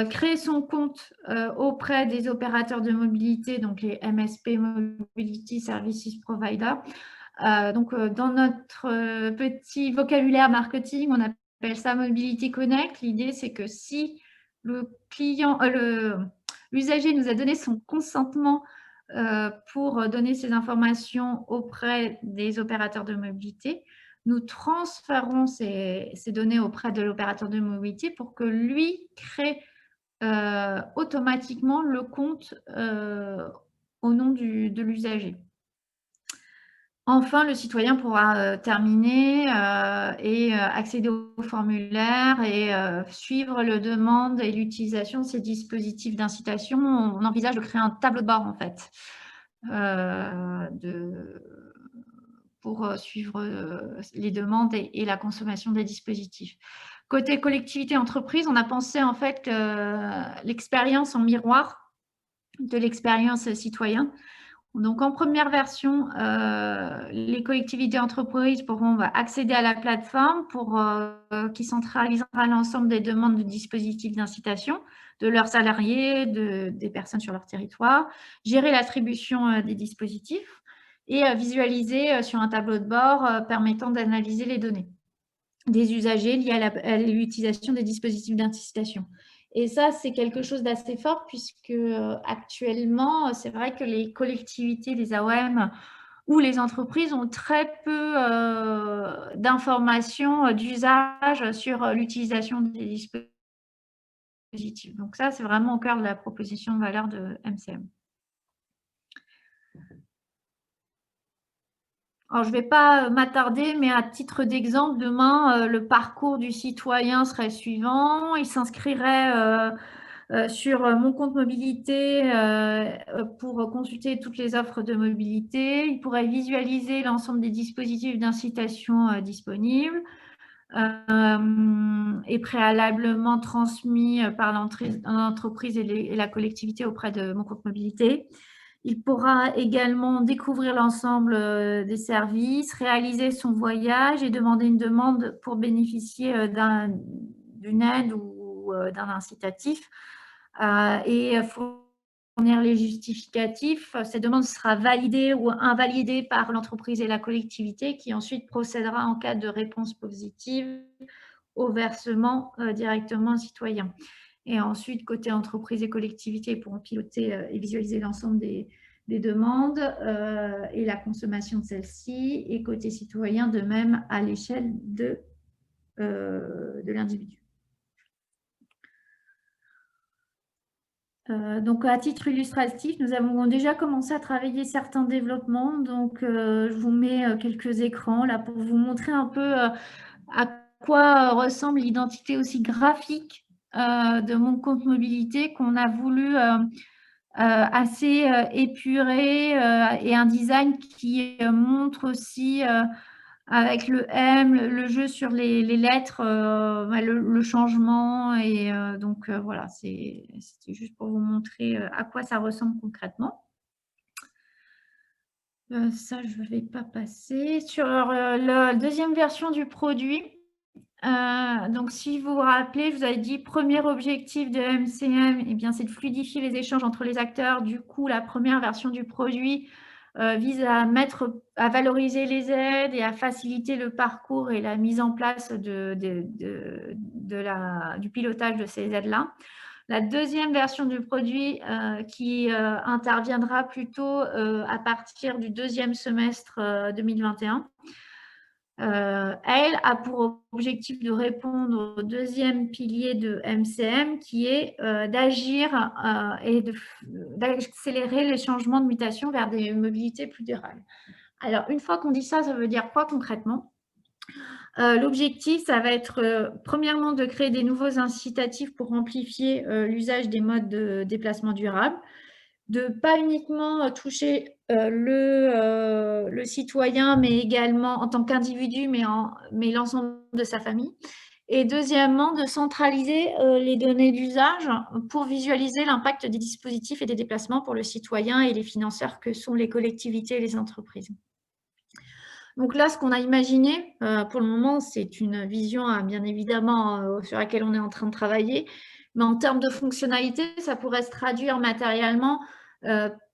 créer son compte auprès des opérateurs de mobilité, donc les MSP Mobility Services Provider. Donc, dans notre petit vocabulaire marketing, on appelle ça Mobility Connect. L'idée, c'est que si l'usager nous a donné son consentement pour donner ces informations auprès des opérateurs de mobilité, nous transférons ces données auprès de l'opérateur de mobilité pour que lui crée automatiquement le compte au nom de l'usager. Enfin, le citoyen pourra terminer et accéder au formulaire et suivre la demande et l'utilisation de ces dispositifs d'incitation. On envisage de créer un tableau de bord, en fait, pour suivre les demandes et la consommation des dispositifs. Côté collectivité entreprise, on a pensé en fait l'expérience en miroir de l'expérience citoyen. Donc, en première version, les collectivités entreprises pourront accéder à la plateforme qui centralisera l'ensemble des demandes de dispositifs d'incitation de leurs salariés, des personnes sur leur territoire, gérer l'attribution des dispositifs et visualiser sur un tableau de bord permettant d'analyser les données des usagers liés à l'utilisation des dispositifs d'incitation. Et ça, c'est quelque chose d'assez fort puisque actuellement, c'est vrai que les collectivités, les AOM ou les entreprises ont très peu d'informations, d'usage sur l'utilisation des dispositifs. Donc ça, c'est vraiment au cœur de la proposition de valeur de MCM. Alors, je ne vais pas m'attarder, mais à titre d'exemple, demain, le parcours du citoyen serait suivant. Il s'inscrirait sur mon compte mobilité pour consulter toutes les offres de mobilité. Il pourrait visualiser l'ensemble des dispositifs d'incitation disponibles et préalablement transmis par l'entreprise et la collectivité auprès de mon compte mobilité. Il pourra également découvrir l'ensemble des services, réaliser son voyage et demander une demande pour bénéficier d'une aide ou d'un incitatif et fournir les justificatifs. Cette demande sera validée ou invalidée par l'entreprise et la collectivité qui ensuite procédera en cas de réponse positive au versement directement aux citoyens. Et ensuite, côté entreprise et collectivité, ils pourront piloter et visualiser l'ensemble des demandes et la consommation de celles-ci. Et côté citoyen, de même à l'échelle de l'individu. Donc, à titre illustratif, nous avons déjà commencé à travailler certains développements. Donc, je vous mets quelques écrans là pour vous montrer un peu à quoi ressemble l'identité aussi graphique de mon compte mobilité qu'on a voulu assez épuré et un design qui montre aussi avec le M, le jeu sur les lettres, le changement. Et donc, voilà, c'était juste pour vous montrer à quoi ça ressemble concrètement. Ça, je ne vais pas passer. Sur la deuxième version du produit, donc, si vous vous rappelez, je vous avais dit, premier objectif de MCM, eh bien, c'est de fluidifier les échanges entre les acteurs. Du coup, la première version du produit vise à valoriser les aides et à faciliter le parcours et la mise en place du pilotage de ces aides-là. La deuxième version du produit qui interviendra plutôt à partir du deuxième semestre 2021. Elle a pour objectif de répondre au deuxième pilier de MCM qui est d'agir et d'accélérer les changements de mutation vers des mobilités plus durables. Alors, une fois qu'on dit ça, ça veut dire quoi concrètement? L'objectif, ça va être premièrement de créer des nouveaux incitatifs pour amplifier l'usage des modes de déplacement durable, de pas uniquement toucher le citoyen, mais également en tant qu'individu, mais l'ensemble de sa famille. Et deuxièmement, de centraliser les données d'usage pour visualiser l'impact des dispositifs et des déplacements pour le citoyen et les financeurs que sont les collectivités et les entreprises. Donc là, ce qu'on a imaginé, pour le moment, c'est une vision bien évidemment sur laquelle on est en train de travailler, mais en termes de fonctionnalité, ça pourrait se traduire matériellement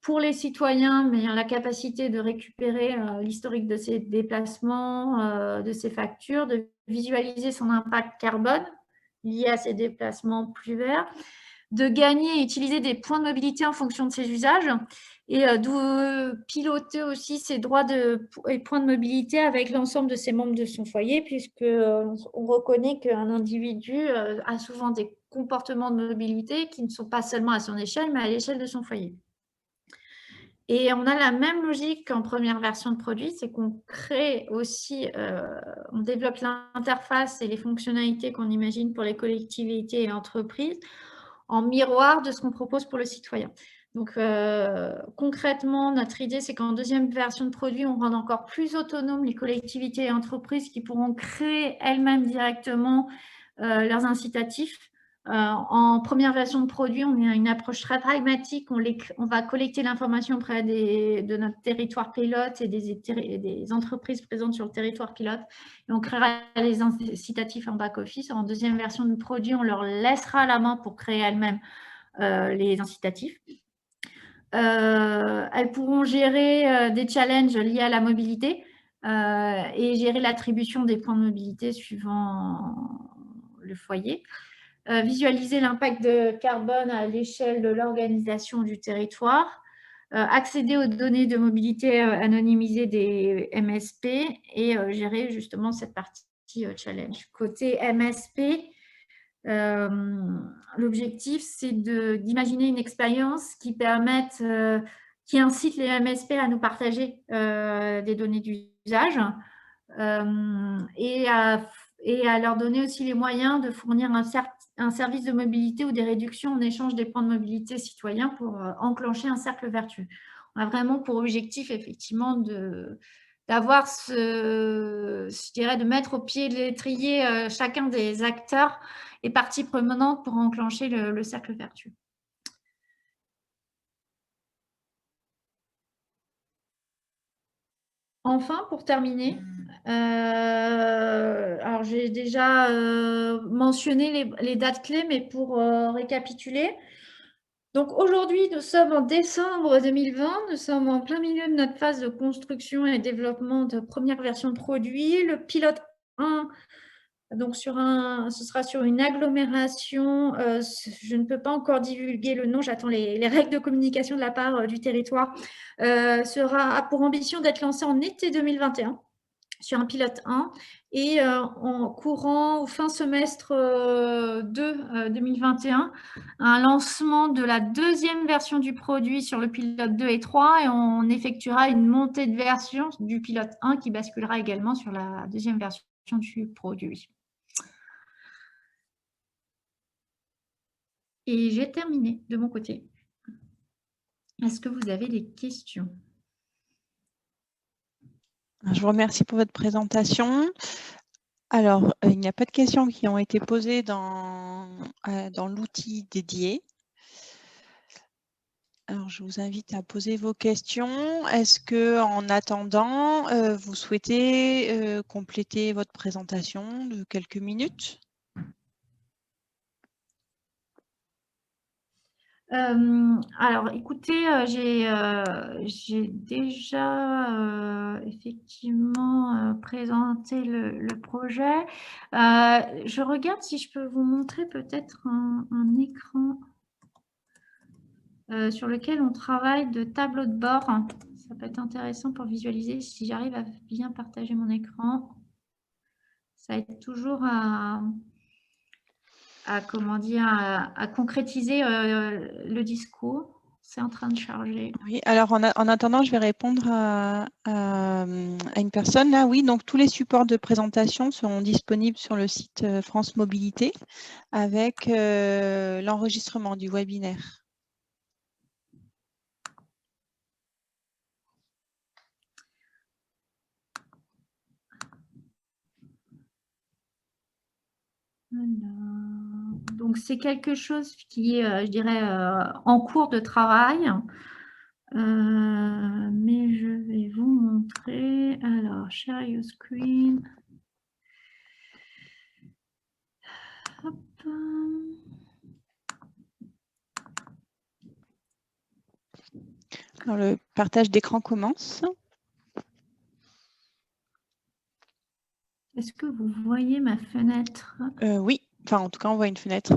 pour les citoyens, mais la capacité de récupérer l'historique de ses déplacements, de ses factures, de visualiser son impact carbone lié à ces déplacements plus verts, de gagner et utiliser des points de mobilité en fonction de ses usages et de piloter aussi ses droits et points de mobilité avec l'ensemble de ses membres de son foyer, puisqu'on reconnaît qu'un individu a souvent des comportements de mobilité qui ne sont pas seulement à son échelle, mais à l'échelle de son foyer. Et on a la même logique qu'en première version de produit, c'est qu'on crée aussi, on développe l'interface et les fonctionnalités qu'on imagine pour les collectivités et entreprises en miroir de ce qu'on propose pour le citoyen. Donc, concrètement, notre idée, c'est qu'en deuxième version de produit, on rende encore plus autonomes les collectivités et entreprises qui pourront créer elles-mêmes directement leurs incitatifs. En première version de produit, on a une approche très pragmatique. On va collecter l'information auprès de notre territoire pilote et des entreprises présentes sur le territoire pilote. Et on créera les incitatifs en back-office. En deuxième version de produit, on leur laissera la main pour créer elles-mêmes les incitatifs. Elles pourront gérer des challenges liés à la mobilité et gérer l'attribution des points de mobilité suivant le foyer. Visualiser l'impact de carbone à l'échelle de l'organisation du territoire, accéder aux données de mobilité anonymisées des MSP et gérer justement cette partie challenge. Côté MSP, l'objectif, c'est d'imaginer une expérience qui incite les MSP à nous partager des données d'usage et à leur donner aussi les moyens de fournir un service de mobilité ou des réductions en échange des points de mobilité citoyens pour enclencher un cercle vertueux. On a vraiment pour objectif, effectivement, d'avoir je dirais, de mettre au pied de l'étrier chacun des acteurs et parties prenantes pour enclencher le cercle vertueux. Enfin, pour terminer, alors j'ai déjà mentionné les dates clés, mais pour récapituler, donc aujourd'hui, nous sommes en décembre 2020, nous sommes en plein milieu de notre phase de construction et développement de première version de produit. Le pilote 1, donc ce sera sur une agglomération, je ne peux pas encore divulguer le nom, j'attends les règles de communication de la part du territoire, a pour ambition d'être lancé en été 2021 sur un pilote 1 et en courant au fin semestre 2021, un lancement de la deuxième version du produit sur le pilote 2 et 3 et on effectuera une montée de version du pilote 1 qui basculera également sur la deuxième version du produit. Et j'ai terminé de mon côté. Est-ce que vous avez des questions? Je vous remercie pour votre présentation. Alors, il n'y a pas de questions qui ont été posées dans l'outil dédié. Alors, je vous invite à poser vos questions. Est-ce que, en attendant, vous souhaitez compléter votre présentation de quelques minutes? Alors, écoutez, j'ai déjà effectivement présenté le projet. Je regarde si je peux vous montrer peut-être un écran sur lequel on travaille de tableau de bord. Ça peut être intéressant pour visualiser si j'arrive à bien partager mon écran. Ça aide toujours à concrétiser le discours. C'est en train de charger. Oui, alors en attendant, je vais répondre à une personne là. Oui, donc tous les supports de présentation seront disponibles sur le site France Mobilité avec l'enregistrement du webinaire. Donc, c'est quelque chose qui est, je dirais, en cours de travail. Mais je vais vous montrer. Alors, share your screen. Hop. Alors, le partage d'écran commence. Est-ce que vous voyez ma fenêtre? Oui, enfin en tout cas on voit une fenêtre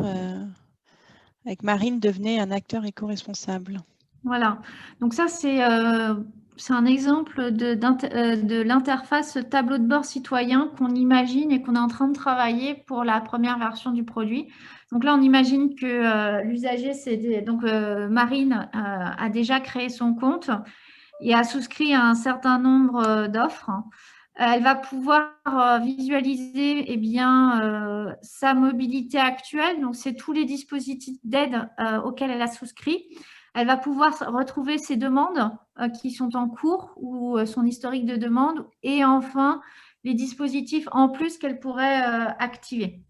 avec Marine, devenez un acteur éco-responsable. Voilà, donc ça c'est un exemple de l'interface tableau de bord citoyen qu'on imagine et qu'on est en train de travailler pour la première version du produit. Donc là on imagine que l'usager, donc Marine a déjà créé son compte et a souscrit à un certain nombre d'offres. Elle va pouvoir visualiser sa mobilité actuelle. Donc, c'est tous les dispositifs d'aide auxquels elle a souscrit. Elle va pouvoir retrouver ses demandes qui sont en cours ou son historique de demande. Et enfin, les dispositifs en plus qu'elle pourrait activer.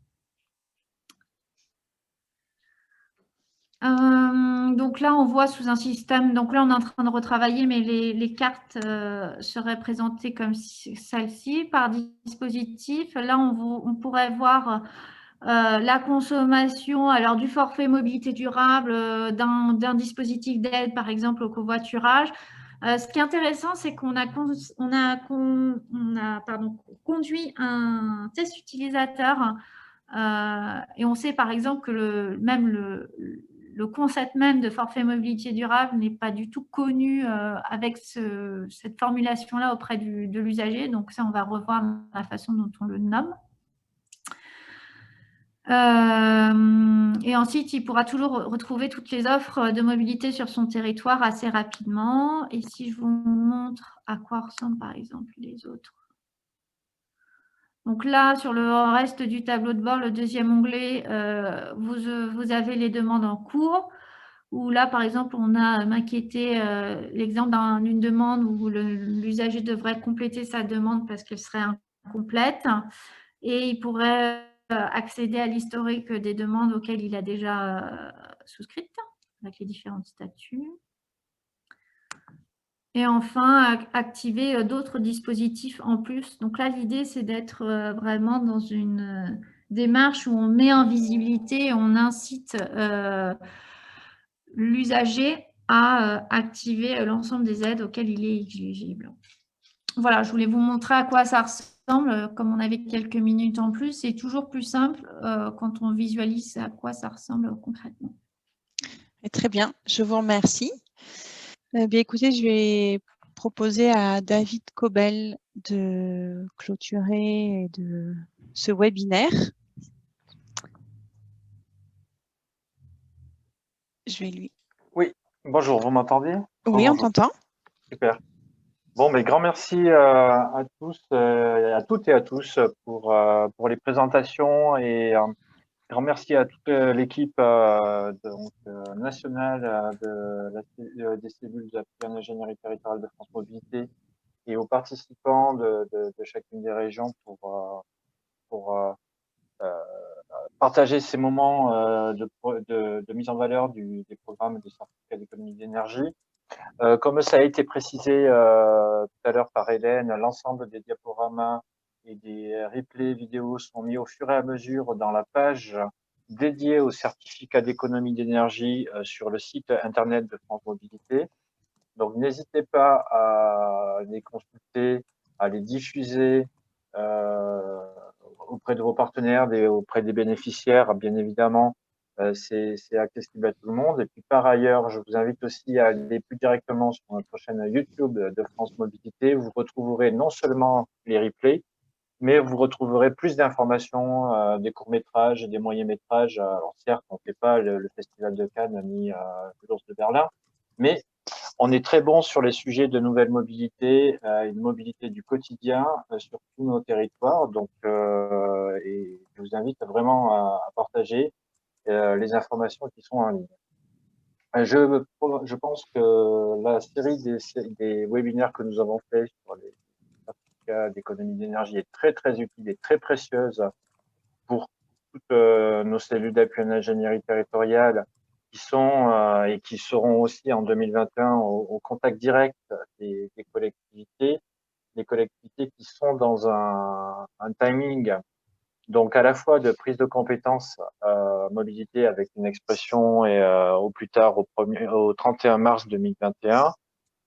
Donc là, on voit sous un système, donc là, on est en train de retravailler, mais les cartes seraient présentées comme celle-ci par dispositif. Là, on pourrait voir la consommation alors du forfait mobilité durable d'un dispositif d'aide, par exemple, au covoiturage. Ce qui est intéressant, c'est qu'on a conduit un test utilisateur et on sait, par exemple, que le concept même de forfait mobilité durable n'est pas du tout connu avec cette formulation-là auprès de l'usager. Donc ça, on va revoir la façon dont on le nomme. Et ensuite, il pourra toujours retrouver toutes les offres de mobilité sur son territoire assez rapidement. Et si je vous montre à quoi ressemblent, par exemple, les autres. Donc là, sur le reste du tableau de bord, le deuxième onglet, vous avez les demandes en cours. Où là, par exemple, on a maquetté l'exemple d'une demande où l'usager devrait compléter sa demande parce qu'elle serait incomplète et il pourrait accéder à l'historique des demandes auxquelles il a déjà souscrites avec les différents statuts. Et enfin, activer d'autres dispositifs en plus. Donc là, l'idée, c'est d'être vraiment dans une démarche où on met en visibilité, on incite l'usager à activer l'ensemble des aides auxquelles il est éligible. Voilà, je voulais vous montrer à quoi ça ressemble. Comme on avait quelques minutes en plus, c'est toujours plus simple quand on visualise à quoi ça ressemble concrètement. Très bien, je vous remercie. Bien, écoutez, je vais proposer à David Cobel de clôturer ce webinaire. Je vais lui. Oui, bonjour, vous m'entendez? Oui, on t'entend. Super. Bon, mais grand merci à tous, à toutes et à tous pour les présentations et grand merci à toute l'équipe nationale des cellules d'appuis en ingénierie territoriale de France Mobilité et aux participants de chacune des régions pour partager ces moments de mise en valeur des programmes de certificats d'économie d'énergie. Comme ça a été précisé tout à l'heure par Hélène, l'ensemble des diaporamas et des replays vidéo sont mis au fur et à mesure dans la page dédiée au certificat d'économie d'énergie sur le site internet de France Mobilité. Donc, n'hésitez pas à les consulter, à les diffuser auprès de vos partenaires, auprès des bénéficiaires, bien évidemment. C'est accessible à tout le monde. Et puis, par ailleurs, je vous invite aussi à aller plus directement sur notre chaîne YouTube de France Mobilité. Vous retrouverez non seulement les replays, mais vous retrouverez plus d'informations, des courts-métrages, des moyens-métrages. Alors, certes, on ne fait pas le Festival de Cannes ni l'Ours de Berlin, mais on est très bon sur les sujets de nouvelle mobilité, une mobilité du quotidien sur tous nos territoires. Donc, et je vous invite vraiment à partager les informations qui sont en ligne. Je pense que la série des webinaires que nous avons fait sur les certificats d'économie d'énergie est très, très utile et très précieuse pour toutes nos cellules d'appui en ingénierie territoriale qui sont et qui seront aussi en 2021 au contact direct des collectivités, qui sont dans un timing donc à la fois de prise de compétences mobilité avec une expression et au plus tard au 31 mars 2021,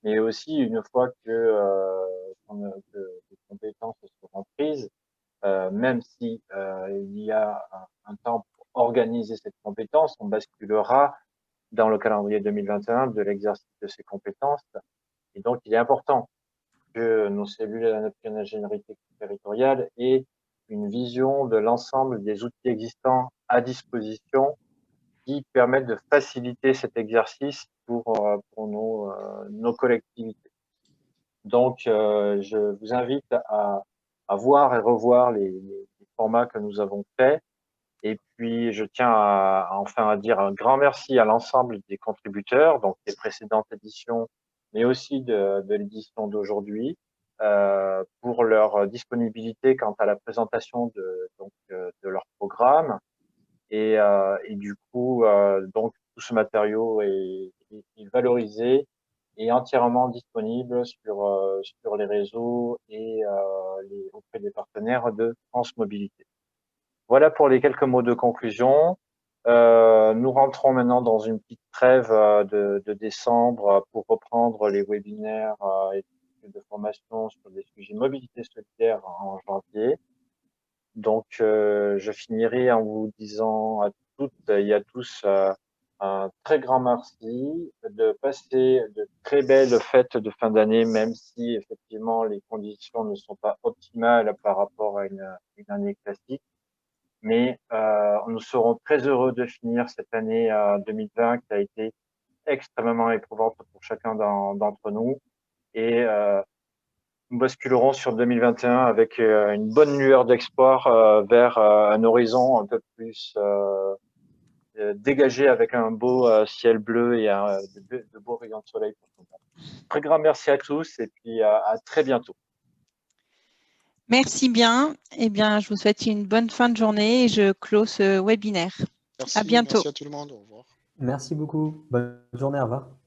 mais aussi une fois que les compétences seront prises, même si il y a un temps pour organiser cette compétence, on basculera dans le calendrier 2021 de l'exercice de ces compétences. Et donc, il est important que nos cellules en ingénierie territoriale aient une vision de l'ensemble des outils existants à disposition qui permettent de faciliter cet exercice pour nos collectivités. Donc, je vous invite à voir et revoir les formats que nous avons faits. Et puis, je tiens enfin à dire un grand merci à l'ensemble des contributeurs, donc des précédentes éditions, mais aussi de l'édition d'aujourd'hui, pour leur disponibilité quant à la présentation de leur programme. Et du coup, donc, tout ce matériau est valorisé et entièrement disponible sur les réseaux et auprès des partenaires de France Mobilité. Voilà pour les quelques mots de conclusion. Nous rentrons maintenant dans une petite trêve de décembre pour reprendre les webinaires et de formation sur des sujets mobilité solidaire en janvier. Donc, je finirai en vous disant à toutes et à tous un très grand merci, de passer de très belles fêtes de fin d'année, même si effectivement les conditions ne sont pas optimales par rapport à une année classique. Mais nous serons très heureux de finir cette année 2020 qui a été extrêmement éprouvante pour chacun d'entre nous. Et nous basculerons sur 2021 avec une bonne lueur d'espoir vers un horizon un peu plus dégagé avec un beau ciel bleu et de beaux rayons de soleil. Très grand merci à tous et puis à très bientôt. Merci bien. Eh bien, je vous souhaite une bonne fin de journée et je clôt ce webinaire. Merci, à bientôt. merci à tout le monde. Au revoir. Merci beaucoup. Bonne journée. Au revoir.